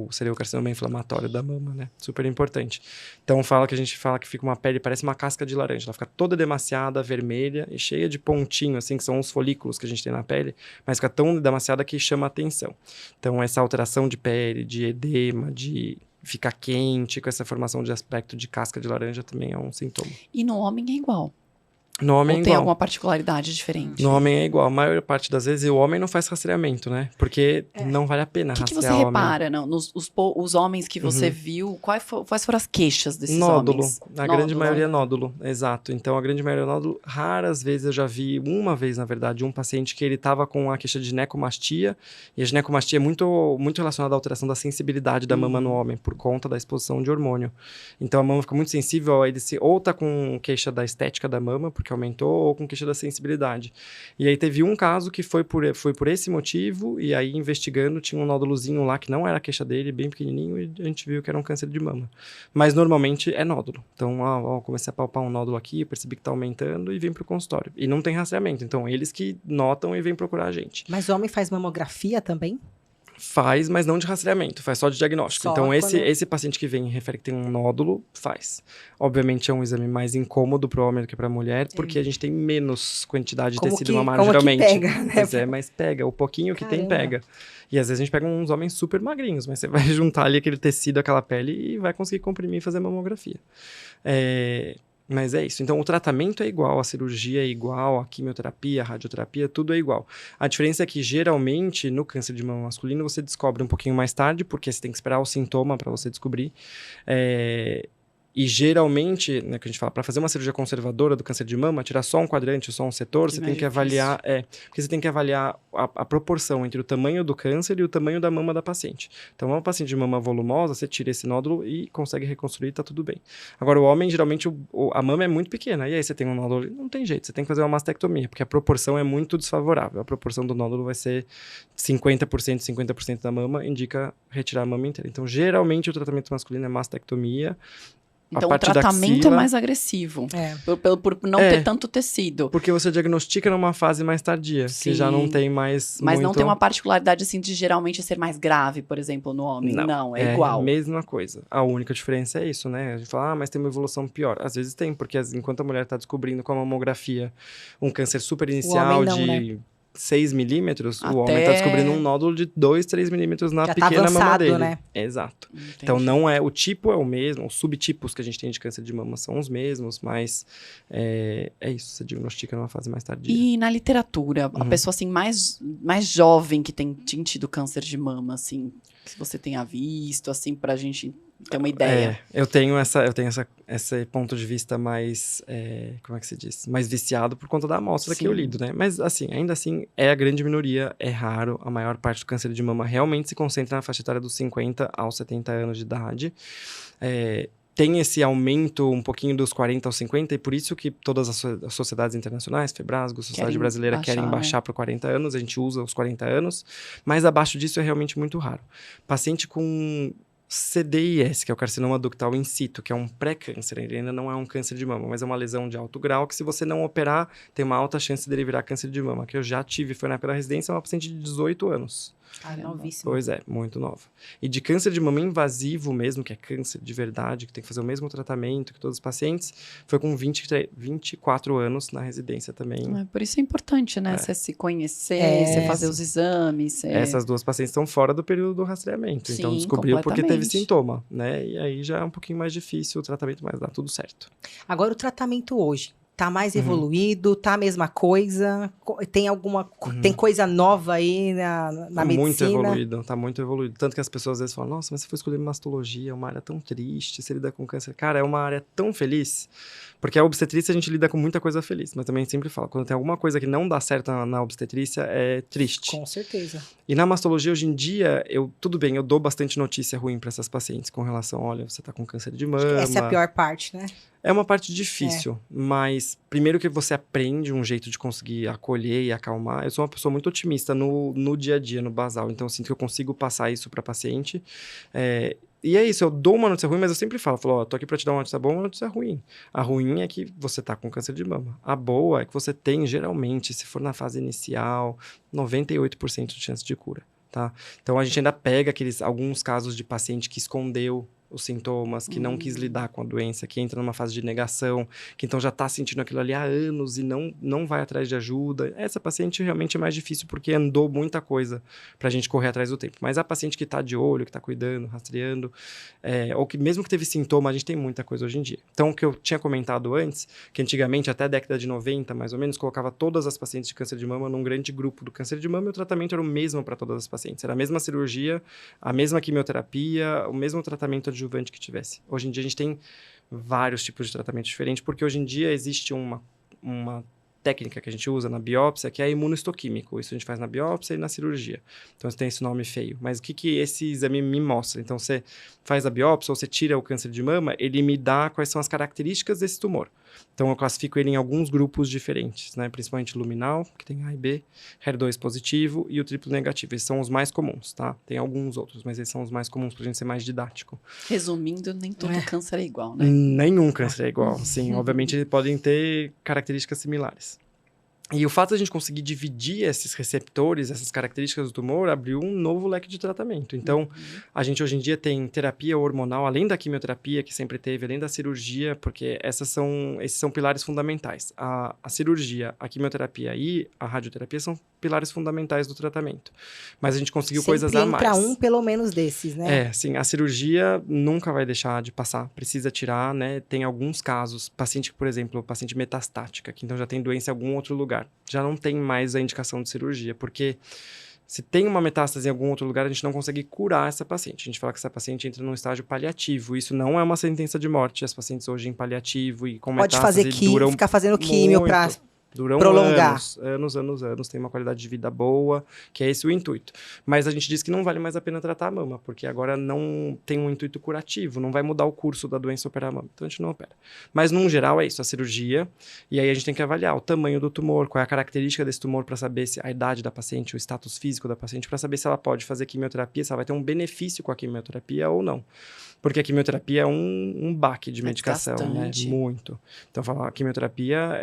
C: seria o carcinoma inflamatório da mama, né? Super importante. Então a gente fala que fica uma pele, parece uma casca de laranja. Ela fica toda demasiada, vermelha e cheia de pontinho, assim, que são os folículos que a gente tem na pele, mas fica tão demasiada que chama atenção. Então essa alteração de pele, de edema, de ficar quente, com essa formação de aspecto de casca de laranja também é um sintoma.
B: E no homem é igual?
C: No homem
B: Ou
C: é
B: tem
C: igual.
B: alguma particularidade diferente?
C: No homem é igual. A maior parte das vezes, o homem não faz rastreamento, né? Porque não vale a pena
B: O que
C: rastrear
B: você
C: homem.
B: repara, não? Os homens que você viu, quais foram as queixas desses
C: Nódulo.
B: homens?
C: A grande maioria é nódulo, exato. Então, a grande maioria é nódulo. Raras vezes eu já vi, uma vez, na verdade, um paciente que ele estava com a queixa de ginecomastia. E a ginecomastia é muito, muito relacionada à alteração da sensibilidade da mama no homem, por conta da exposição de hormônio. Então, a mama fica muito sensível, ele ou tá com queixa da estética da mama, porque aumentou, ou com queixa da sensibilidade. E aí teve um caso que foi por esse motivo, e aí investigando tinha um nódulozinho lá que não era a queixa dele, bem pequenininho, e a gente viu que era um câncer de mama. Mas normalmente é nódulo. Então, comecei a palpar um nódulo aqui, percebi que tá aumentando e vim pro consultório. E não tem rastreamento, então eles que notam e vêm procurar a gente.
A: Mas o homem faz mamografia também?
C: Faz, mas não de rastreamento, faz só de diagnóstico.
A: Só
C: então,
A: quando-
C: esse paciente que vem e refere que tem um nódulo, faz. Obviamente, é um exame mais incômodo para o homem do que para a mulher, porque a gente tem menos quantidade de
A: Como
C: tecido
A: que-
C: mamário,
A: como que
C: geralmente.
A: pega, né?
C: Pois é, mas pega. O pouquinho que tem,
A: Caramba.
C: pega. E às vezes a gente pega uns homens super magrinhos, mas você vai juntar ali aquele tecido, aquela pele e vai conseguir comprimir e fazer mamografia. Mas é isso. Então, o tratamento é igual, a cirurgia é igual, a quimioterapia, a radioterapia, tudo é igual. A diferença é que, geralmente, no câncer de mama masculino, você descobre um pouquinho mais tarde, porque você tem que esperar o sintoma para você descobrir. E, geralmente, né, que a gente fala, para fazer uma cirurgia conservadora do câncer de mama, tirar só um quadrante, só um setor, você tem que avaliar... porque você tem que avaliar a proporção entre o tamanho do câncer e o tamanho da mama da paciente. Então, uma paciente de mama volumosa, você tira esse nódulo e consegue reconstruir, tá tudo bem. Agora, o homem, geralmente, a mama é muito pequena. E aí, você tem um nódulo, não tem jeito, você tem que fazer uma mastectomia, porque a proporção é muito desfavorável. A proporção do nódulo vai ser 50%, 50% da mama, indica retirar a mama inteira. Então, geralmente, o tratamento masculino é mastectomia.
B: Então, o tratamento é mais agressivo. Por não ter tanto tecido.
C: Porque você diagnostica numa fase mais tardia, que já não tem mais
B: Mas
C: muito...
B: não tem uma particularidade, assim, de geralmente ser mais grave, por exemplo, no homem. Não, é igual.
C: É a mesma coisa. A única diferença é isso, né? A gente fala, mas tem uma evolução pior. Às vezes tem, porque enquanto a mulher está descobrindo com a mamografia um câncer super inicial
A: não,
C: de...
A: né?
C: 6 milímetros, o homem está descobrindo um nódulo de 2, 3 milímetros na pequena
A: avançado,
C: mama dele.
A: né?
C: Exato.
B: Entendi.
C: Então, não é... O tipo é o mesmo, os subtipos que a gente tem de câncer de mama são os mesmos, mas é isso, você diagnostica numa fase mais tardia.
B: E na literatura, a pessoa, assim, mais jovem que tem tido câncer de mama, assim, que você tenha visto, assim, pra gente ter uma ideia.
C: Eu tenho esse ponto de vista mais, como é que se diz? Mais viciado por conta da amostra que eu lido, né? Mas, assim, ainda assim, é a grande minoria, é raro. A maior parte do câncer de mama realmente se concentra na faixa etária dos 50 aos 70 anos de idade. Tem esse aumento um pouquinho dos 40 aos 50, e por isso que todas as sociedades internacionais, Febrasgo, Sociedade Brasileira, querem baixar para 40 anos, a gente usa os 40 anos, mas abaixo disso é realmente muito raro. Paciente com CDIS, que é o carcinoma ductal in situ, que é um pré-câncer, ele ainda não é um câncer de mama, mas é uma lesão de alto grau, que se você não operar, tem uma alta chance dele virar câncer de mama, que eu já tive, foi na época da residência, uma paciente de 18 anos.
A: Novíssimo.
C: Pois é, muito nova. E de câncer de mama invasivo mesmo, que é câncer de verdade, que tem que fazer o mesmo tratamento que todos os pacientes, foi com 24 anos na residência também.
B: Por isso é importante, né? Você se conhecer, você fazer os exames.
C: Essas duas pacientes estão fora do período do rastreamento. Então,
B: Sim,
C: descobriu porque teve sintoma, né? E aí já é um pouquinho mais difícil o tratamento, mas dá tudo certo.
A: Agora, o tratamento hoje. Tá mais evoluído? Tá a mesma coisa? Tem tem coisa nova aí na medicina?
C: Tá muito evoluído. Tanto que as pessoas às vezes falam, nossa, mas você foi escolher mastologia, é uma área tão triste, você lida com câncer. Cara, é uma área tão feliz, porque a obstetrícia a gente lida com muita coisa feliz, mas também sempre falo, quando tem alguma coisa que não dá certo na obstetrícia, é triste.
A: Com certeza.
C: E na mastologia, hoje em dia, tudo bem, eu dou bastante notícia ruim para essas pacientes com relação, olha, você tá com câncer de mama.
A: Essa é a pior parte, né?
C: É uma parte difícil, mas primeiro que você aprende um jeito de conseguir acolher e acalmar. Eu sou uma pessoa muito otimista no dia a dia, no basal, então eu sinto que eu consigo passar isso para paciente. E é isso, eu dou uma notícia ruim, mas eu sempre falo, ó, tô aqui para te dar uma notícia boa, uma notícia ruim. A ruim é que você tá com câncer de mama. A boa é que você tem, geralmente, se for na fase inicial, 98% de chance de cura, tá? Então a gente ainda pega alguns casos de paciente que escondeu os sintomas, que não quis lidar com a doença, que entra numa fase de negação, que então já está sentindo aquilo ali há anos e não vai atrás de ajuda. Essa paciente realmente é mais difícil porque andou muita coisa para a gente correr atrás do tempo. Mas a paciente que está de olho, que está cuidando, rastreando, ou que mesmo que teve sintoma, a gente tem muita coisa hoje em dia. Então, o que eu tinha comentado antes, que antigamente, até a década de 90, mais ou menos, colocava todas as pacientes de câncer de mama num grande grupo do câncer de mama e o tratamento era o mesmo para todas as pacientes. Era a mesma cirurgia, a mesma quimioterapia, o mesmo tratamento adjuvante que tivesse. Hoje em dia a gente tem vários tipos de tratamento diferentes, porque hoje em dia existe uma técnica que a gente usa na biópsia, que é imunohistoquímico. Isso a gente faz na biópsia e na cirurgia. Então, tem esse nome feio. Mas o que esse exame me mostra? Então, você faz a biópsia ou você tira o câncer de mama, ele me dá quais são as características desse tumor. Então, eu classifico ele em alguns grupos diferentes, né? Principalmente luminal, que tem A e B, HER2 positivo e o triplo negativo. Esses são os mais comuns, tá? Tem alguns outros, mas esses são os mais comuns pra gente ser mais didático.
B: Resumindo, nem todo câncer é igual, né?
C: Nenhum câncer é igual, sim. Obviamente, eles podem ter características similares. E o fato de a gente conseguir dividir esses receptores, essas características do tumor, abriu um novo leque de tratamento. Então, a gente hoje em dia tem terapia hormonal, além da quimioterapia que sempre teve, além da cirurgia, porque esses são pilares fundamentais. A cirurgia, a quimioterapia e a radioterapia são pilares fundamentais do tratamento. Mas a gente conseguiu coisas a mais.
A: Sempre entra um, pelo menos, desses, né?
C: Sim. A cirurgia nunca vai deixar de passar. Precisa tirar, né? Tem alguns casos. Paciente, por exemplo, paciente metastática, que então já tem doença em algum outro lugar. Já não tem mais a indicação de cirurgia, porque se tem uma metástase em algum outro lugar, a gente não consegue curar essa paciente. A gente fala que essa paciente entra num estágio paliativo. Isso não é uma sentença de morte. As pacientes hoje em paliativo e com metástase
A: duram ficar fazendo químio para
C: duram
A: prolongar.
C: anos, tem uma qualidade de vida boa, que é esse o intuito. Mas a gente diz que não vale mais a pena tratar a mama, porque agora não tem um intuito curativo, não vai mudar o curso da doença operar a mama, então a gente não opera. Mas, num geral, é isso, a cirurgia, e aí a gente tem que avaliar o tamanho do tumor, qual é a característica desse tumor para saber se a idade da paciente, o status físico da paciente, para saber se ela pode fazer quimioterapia, se ela vai ter um benefício com a quimioterapia ou não. Porque a quimioterapia é um baque de medicação, né? Muito. Então, falar, a quimioterapia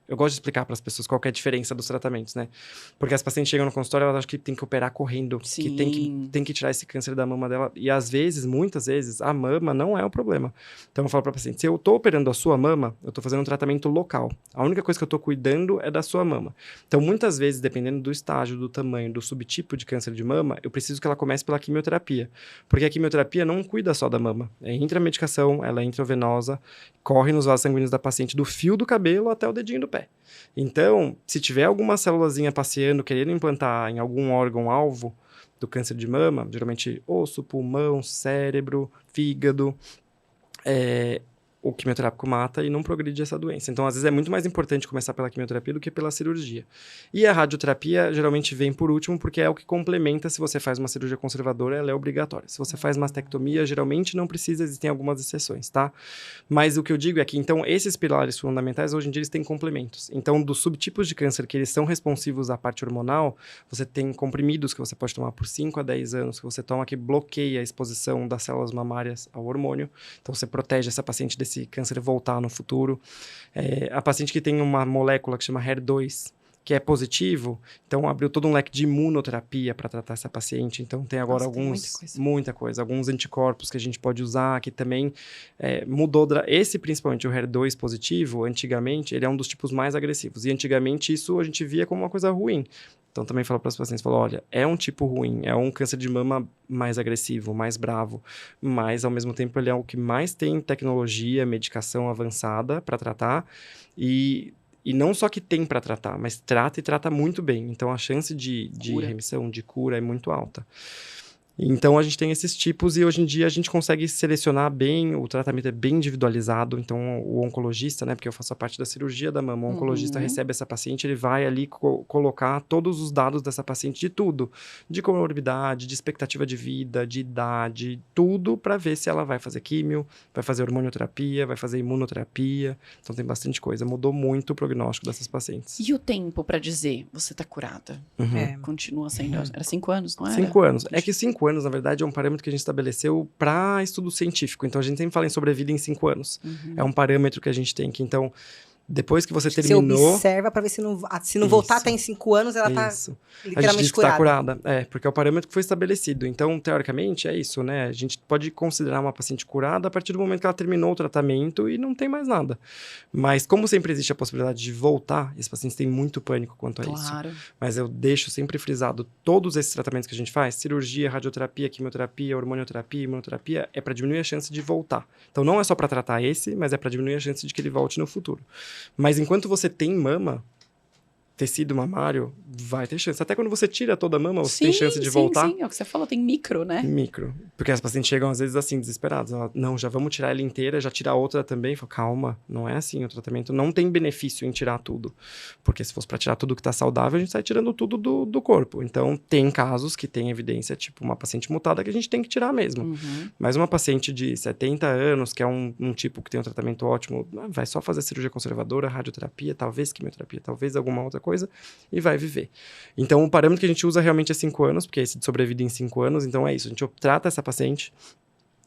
C: eu gosto de explicar para as pessoas qual que é a diferença dos tratamentos, né? Porque as pacientes chegam no consultório, elas acham que tem que operar correndo,
B: Sim.
C: que tem que tirar esse câncer da mama dela. E às vezes, muitas vezes, a mama não é o problema. Então eu falo para a paciente, se eu estou operando a sua mama, eu estou fazendo um tratamento local. A única coisa que eu estou cuidando é da sua mama. Então, muitas vezes, dependendo do estágio, do tamanho, do subtipo de câncer de mama, eu preciso que ela comece pela quimioterapia. Porque a quimioterapia não cuida só da mama. Entra a medicação, ela é intravenosa, corre nos vasos sanguíneos da paciente do fio do cabelo até o dedinho do pé. Então, se tiver alguma célulazinha passeando, querendo implantar em algum órgão-alvo do câncer de mama, geralmente osso, pulmão, cérebro, fígado, o quimioterápico mata e não progride essa doença. Então, às vezes, é muito mais importante começar pela quimioterapia do que pela cirurgia. E a radioterapia, geralmente, vem por último, porque é o que complementa. Se você faz uma cirurgia conservadora, ela é obrigatória. Se você faz mastectomia, geralmente não precisa, existem algumas exceções, tá? Mas o que eu digo é que, então, esses pilares fundamentais, hoje em dia, eles têm complementos. Então, dos subtipos de câncer que eles são responsivos à parte hormonal, você tem comprimidos que você pode tomar por 5 a 10 anos, que você toma que bloqueia a exposição das células mamárias ao hormônio. Então, você protege essa paciente desse câncer voltar no futuro. A paciente que tem uma molécula que chama HER2, que é positivo, então abriu todo um leque de imunoterapia para tratar essa paciente. Então tem agora muita coisa, alguns anticorpos que a gente pode usar, que também mudou. Esse, principalmente o HER2 positivo, antigamente, ele é um dos tipos mais agressivos. E antigamente isso a gente via como uma coisa ruim. Então, também falo para os pacientes, olha, é um tipo ruim, é um câncer de mama mais agressivo, mais bravo, mas, ao mesmo tempo, ele é o que mais tem tecnologia, medicação avançada para tratar, e não só que tem para tratar, mas trata e trata muito bem. Então, a chance de remissão, de cura é muito alta. Então, a gente tem esses tipos e hoje em dia a gente consegue selecionar bem, o tratamento é bem individualizado. Então, o oncologista, né, porque eu faço a parte da cirurgia da mama, o oncologista recebe essa paciente, ele vai ali colocar todos os dados dessa paciente de tudo, de comorbidade, de expectativa de vida, de idade, tudo para ver se ela vai fazer químio, vai fazer hormonioterapia, vai fazer imunoterapia. Então, tem bastante coisa. Mudou muito o prognóstico dessas pacientes.
B: E o tempo pra dizer, você tá curada? Continua sendo... Era 5 anos, não era?
C: 5 anos. É que 5 anos, na verdade, é um parâmetro que a gente estabeleceu para estudo científico. Então, a gente sempre fala em sobrevida em 5 anos. É um parâmetro que a gente tem que, então, depois que você terminou...
A: Você observa para ver se não voltar até em 5 anos, ela tá literalmente
C: a gente diz que tá
A: curada.
C: curada. Porque é o parâmetro que foi estabelecido. Então, teoricamente, é isso, né? A gente pode considerar uma paciente curada a partir do momento que ela terminou o tratamento e não tem mais nada. Mas como sempre existe a possibilidade de voltar, esses pacientes têm muito pânico quanto a isso. Mas eu deixo sempre frisado, todos esses tratamentos que a gente faz, cirurgia, radioterapia, quimioterapia, hormonioterapia, imunoterapia, é para diminuir a chance de voltar. Então, não é só para tratar esse, mas é para diminuir a chance de que ele volte no futuro. Mas enquanto você tem mama, tecido mamário, vai ter chance. Até quando você tira toda a mama, você tem chance de voltar.
B: Sim, é o que você falou, tem micro, né?
C: Micro. Porque as pacientes chegam, às vezes, assim, desesperadas. Não, já vamos tirar ela inteira, já tirar a outra também. Falo, calma, não é assim. O tratamento não tem benefício em tirar tudo. Porque se fosse para tirar tudo que tá saudável, a gente sai tirando tudo do corpo. Então, tem casos que tem evidência, tipo uma paciente mutada, que a gente tem que tirar mesmo. Mas uma paciente de 70 anos, que é um tipo que tem um tratamento ótimo, vai só fazer cirurgia conservadora, radioterapia, talvez quimioterapia, talvez alguma outra coisa, e vai viver. Então, o parâmetro que a gente usa realmente é 5 anos, porque é esse de sobrevida em 5 anos. Então, é isso. A gente trata essa paciente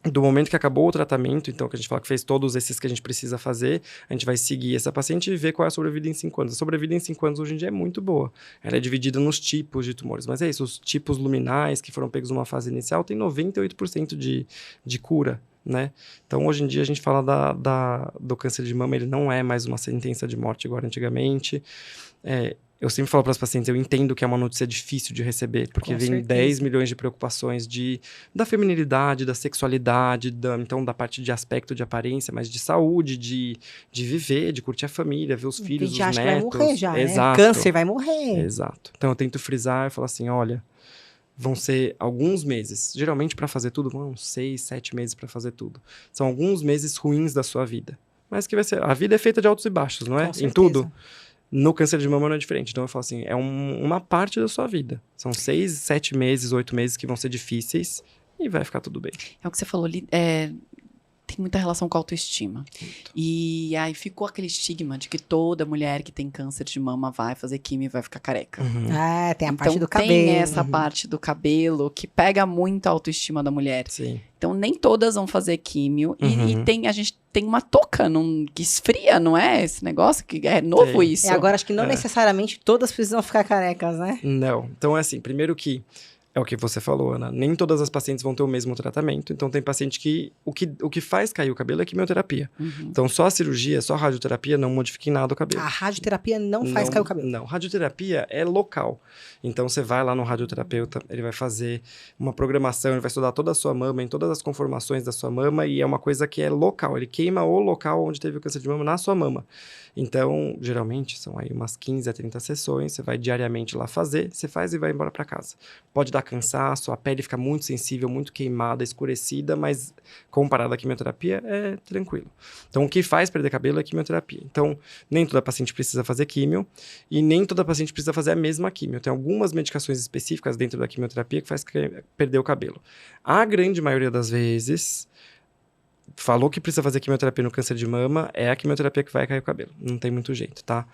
C: do momento que acabou o tratamento, então, que a gente fala que fez todos esses que a gente precisa fazer, a gente vai seguir essa paciente e ver qual é a sobrevida em 5 anos. A sobrevida em 5 anos hoje em dia é muito boa. Ela é dividida nos tipos de tumores. Mas é isso, os tipos luminais que foram pegos numa fase inicial tem 98% de cura, né? Então, hoje em dia, a gente fala do câncer de mama, ele não é mais uma sentença de morte igual antigamente. Eu sempre falo para as pacientes, eu entendo que é uma notícia difícil de receber, porque vem 10 milhões de preocupações da feminilidade, da sexualidade, então da parte de aspecto de aparência, mas de saúde, de viver, de curtir a família, ver os filhos, os netos.
A: Que vai morrer já,
C: Exato.
A: Né? Câncer vai morrer.
C: Exato. Então eu tento frisar e falar assim, olha, vão ser alguns meses, geralmente para fazer tudo, vão 6, 7 meses para fazer tudo. São alguns meses ruins da sua vida, mas que vai ser, a vida é feita de altos e baixos, não é?
A: Com certeza.
C: Em tudo. No câncer de mama não é diferente. Então, eu falo assim, é uma parte da sua vida. São 6, 7 meses, 8 meses que vão ser difíceis e vai ficar tudo bem.
B: É o que você falou, tem muita relação com a autoestima. E aí ficou aquele estigma de que toda mulher que tem câncer de mama vai fazer quimio e vai ficar careca.
A: Tem a
B: então,
A: parte do cabelo.
B: Tem essa parte do cabelo que pega muito a autoestima da mulher.
C: Sim.
B: Então, nem todas vão fazer químio. E a gente tem uma touca que esfria, não é? Esse negócio que é novo isso.
A: Agora, acho que não necessariamente todas precisam ficar carecas, né?
C: Não. Então, é assim, primeiro que é o que você falou, Ana. Nem todas as pacientes vão ter o mesmo tratamento. Então, tem paciente que o que faz cair o cabelo é quimioterapia. Então, só a cirurgia, só a radioterapia não modifica em nada o cabelo.
A: A radioterapia não faz cair o cabelo.
C: Não, radioterapia é local. Então, você vai lá no radioterapeuta, ele vai fazer uma programação, ele vai estudar toda a sua mama, em todas as conformações da sua mama, e é uma coisa que é local. Ele queima o local onde teve o câncer de mama na sua mama. Então, geralmente, são aí umas 15 a 30 sessões, você vai diariamente lá fazer, você faz e vai embora para casa. Pode dar cansaço, a pele fica muito sensível, muito queimada, escurecida, mas comparado à quimioterapia, é tranquilo. Então, o que faz perder cabelo é quimioterapia. Então, nem toda paciente precisa fazer químio e nem toda paciente precisa fazer a mesma químio. Tem algumas medicações específicas dentro da quimioterapia que faz perder o cabelo. A grande maioria das vezes, falou que precisa fazer quimioterapia no câncer de mama, é a quimioterapia que vai cair o cabelo. Não tem muito jeito, tá?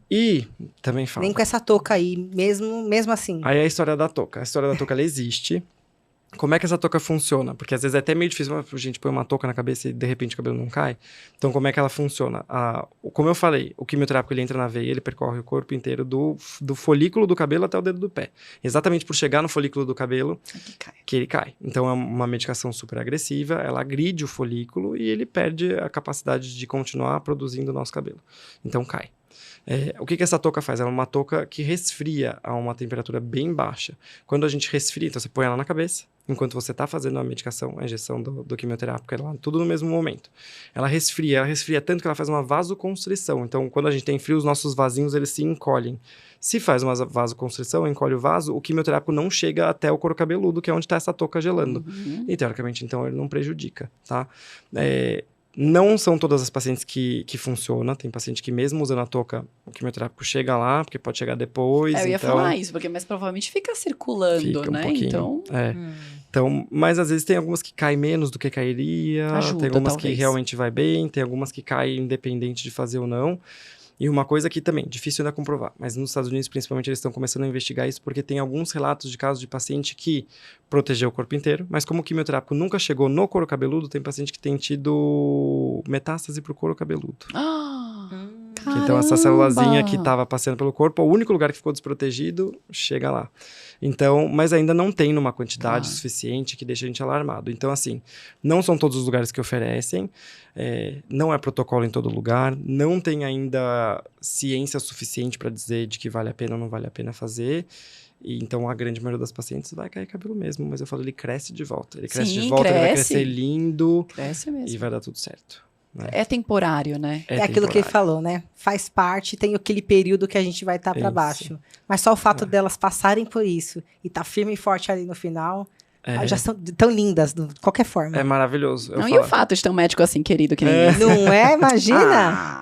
C: E também fala...
A: Nem com essa touca aí, mesmo assim.
C: Aí é a história da touca. A história da touca, ela existe. Como é que essa touca funciona? Porque às vezes é até meio difícil, a gente põe uma touca na cabeça e de repente o cabelo não cai. Então, como é que ela funciona? Como eu falei, o quimioterápico ele entra na veia, ele percorre o corpo inteiro do folículo do cabelo até o dedo do pé. Exatamente por chegar no folículo do cabelo que ele cai. Então, é uma medicação super agressiva, ela agride o folículo e ele perde a capacidade de continuar produzindo o nosso cabelo. Então, cai. O que essa touca faz? Ela é uma touca que resfria a uma temperatura bem baixa. Quando a gente resfria, então você põe ela na cabeça, enquanto você está fazendo a medicação, a injeção do quimioterápico, tudo no mesmo momento. Ela resfria tanto que ela faz uma vasoconstrição. Então, quando a gente tem frio, os nossos vasinhos, eles se encolhem. Se faz uma vasoconstrição, encolhe o vaso, o quimioterápico não chega até o couro cabeludo, que é onde está essa touca gelando. E, teoricamente, então, ele não prejudica, tá? Não são todas as pacientes que funcionam. Tem paciente que mesmo usando a touca, o quimioterápico chega lá, porque pode chegar depois.
B: Eu ia falar isso, porque mais provavelmente fica circulando, né?
C: Então, então, mas às vezes tem algumas que caem menos do que cairia.
B: Ajuda,
C: tem algumas
B: talvez.
C: que realmente vai bem, tem algumas que caem independente de fazer ou não. E uma coisa que também, difícil ainda comprovar, mas nos Estados Unidos, principalmente, eles estão começando a investigar isso, porque tem alguns relatos de casos de paciente que protegeu o corpo inteiro, mas como o quimioterápico nunca chegou no couro cabeludo, tem paciente que tem tido metástase pro couro cabeludo. Então, essa célulazinha que estava passeando pelo corpo, o único lugar que ficou desprotegido, chega lá. Então, mas ainda não tem numa quantidade suficiente que deixa a gente alarmado. Então, assim, não são todos os lugares que oferecem, não é protocolo em todo lugar, não tem ainda ciência suficiente para dizer de que vale a pena ou não vale a pena fazer. E, então, a grande maioria das pacientes vai cair cabelo mesmo, mas eu falo, ele cresce de volta. Ele cresce de volta, ele vai crescer lindo.
B: Cresce mesmo.
C: E vai dar tudo certo.
B: É temporário, né?
A: É aquilo que ele falou, né? Faz parte, tem aquele período que a gente vai estar para baixo. Mas só o fato delas passarem por isso e estar firme e forte ali no final, já são tão lindas, de qualquer forma.
C: É maravilhoso.
B: E o fato de ter um médico assim querido que nem esse?
A: Não é? Imagina!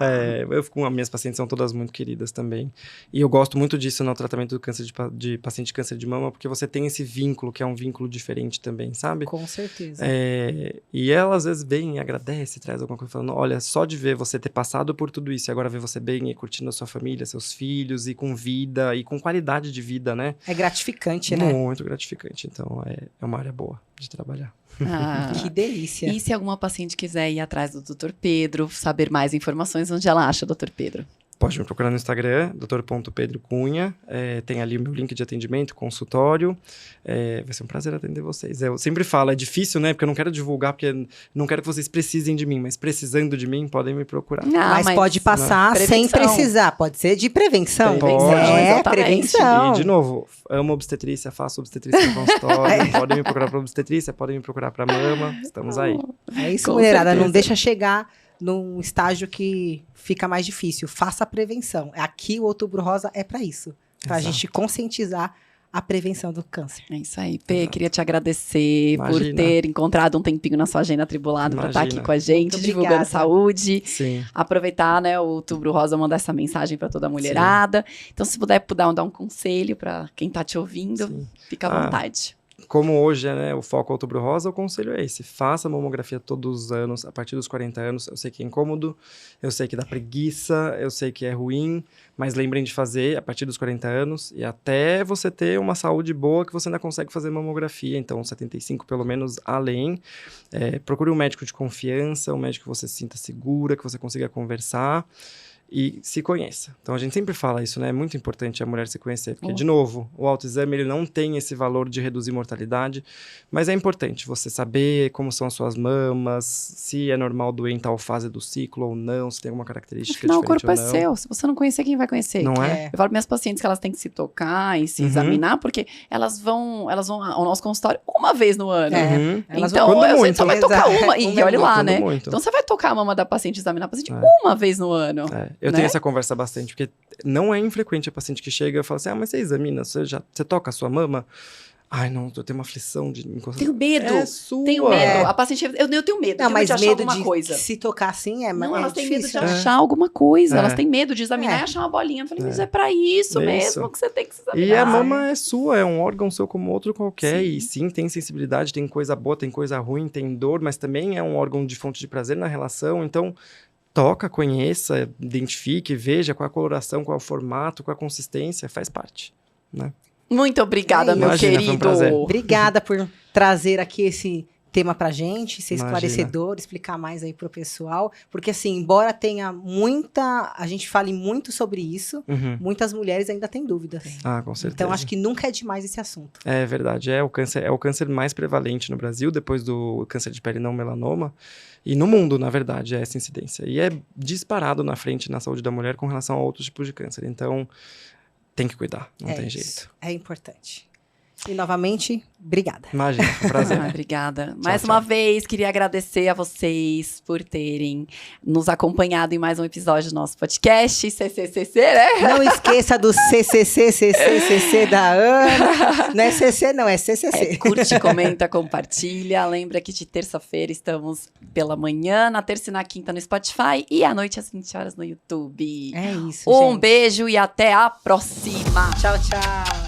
C: Eu fico com as minhas pacientes, são todas muito queridas também. E eu gosto muito disso no tratamento do câncer de paciente de câncer de mama, porque você tem esse vínculo, que é um vínculo diferente também, sabe?
A: Com certeza.
C: E ela, às vezes, vem e agradece, traz alguma coisa, falando, olha, só de ver você ter passado por tudo isso, e agora ver você bem e curtindo a sua família, seus filhos, e com vida, e com qualidade de vida, né?
A: É gratificante, né?
C: Muito gratificante. Então, é uma área boa de trabalhar.
A: Que delícia.
B: E se alguma paciente quiser ir atrás do Dr. Pedro, saber mais informações, onde ela acha o Dr. Pedro?
C: Pode me procurar no Instagram, dr.pedrocunha. Tem ali o meu link de atendimento, consultório. Vai ser um prazer atender vocês. Eu sempre falo, é difícil, né? Porque eu não quero divulgar, porque não quero que vocês precisem de mim. Mas precisando de mim, podem me procurar.
A: Mas pode passar sem precisar. Pode ser de prevenção. Prevenção.
C: E, de novo, amo obstetrícia, faço obstetrícia no consultório. Podem me procurar para obstetrícia, podem me procurar para mama. Estamos aí.
A: É isso, mulherada. Não deixa chegar num estágio que fica mais difícil. Faça a prevenção. Aqui o Outubro Rosa é para isso. Para a gente conscientizar a prevenção do câncer.
B: É isso aí. Pê, queria te agradecer por ter encontrado um tempinho na sua agenda atribulada para estar aqui com a gente, divulgando saúde.
C: Sim.
B: Aproveitar, né, o Outubro Rosa, mandar essa mensagem para toda a mulherada. Sim. Então, se puder dar um conselho para quem está te ouvindo, fica à vontade.
C: Como hoje o foco Outubro Rosa, o conselho é esse. Faça mamografia todos os anos, a partir dos 40 anos. Eu sei que é incômodo, eu sei que dá preguiça, eu sei que é ruim, mas lembrem de fazer a partir dos 40 anos e até você ter uma saúde boa que você ainda consegue fazer mamografia. Então, 75 pelo menos além. Procure um médico de confiança, um médico que você se sinta segura, que você consiga conversar. E se conheça. Então, a gente sempre fala isso, né? É muito importante a mulher se conhecer. Porque, de novo, o autoexame ele não tem esse valor de reduzir mortalidade, mas é importante você saber como são as suas mamas, se é normal doer em tal fase do ciclo ou não, se tem alguma característica diferente ou não.
B: O corpo é seu. Se você não conhecer, quem vai conhecer?
C: Não é?
B: Eu falo para minhas pacientes que elas têm que se tocar e se examinar, porque elas vão ao nosso consultório uma vez no ano. Então, você só vai tocar uma. E olha lá, né? Então, você vai tocar a mama da paciente, examinar a paciente uma vez no ano.
C: Eu tenho essa conversa bastante, porque não é infrequente a paciente que chega e fala assim, mas você examina, você toca a sua mama? Ai, não, eu tenho uma aflição de encostar.
B: Tenho medo.
C: É sua.
B: Tenho medo. A paciente, eu tenho medo.
A: Não, mas
B: de achar alguma coisa.
A: Se tocar assim
B: Não, elas têm
A: difícil,
B: medo de achar alguma coisa. Elas têm medo de examinar
A: É.
B: e achar uma bolinha. Eu falei, mas é pra isso mesmo que você tem que se examinar.
C: E a mama é sua, é um órgão seu como outro qualquer. Sim. E sim, tem sensibilidade, tem coisa boa, tem coisa ruim, tem dor, mas também é um órgão de fonte de prazer na relação. Então, toca, conheça, identifique, veja qual a coloração, qual é o formato, qual a consistência, faz parte, né?
B: Muito obrigada, meu
C: Imagina,
B: querido.
C: foi um prazer.
A: Obrigada por trazer aqui esse tema pra gente, ser esclarecedor, explicar mais aí pro pessoal, porque assim, embora tenha a gente fale muito sobre isso, muitas mulheres ainda têm dúvidas.
C: Ah, com certeza.
A: Então acho que nunca é demais esse assunto.
C: É verdade, é o câncer mais prevalente no Brasil, depois do câncer de pele não melanoma, e no mundo, na verdade, é essa incidência. E é disparado na frente na saúde da mulher com relação a outros tipos de câncer. Então, tem que cuidar, não tem jeito.
A: É importante. E novamente, obrigada.
C: Imagina, foi um prazer.
B: Obrigada.
C: Tchau,
B: Mais
C: tchau.
B: uma vez, queria agradecer a vocês por terem nos acompanhado em mais um episódio do nosso podcast, CCCC, né?
A: Não esqueça do CCC da Ana. Não é CC, não, é CCC.
B: Curte, comenta, compartilha. Lembra que de terça-feira estamos pela manhã, na terça e na quinta no Spotify e à noite às 20 horas no YouTube.
A: É isso,
B: Um
A: gente.
B: beijo e até a próxima!
A: Tchau, tchau.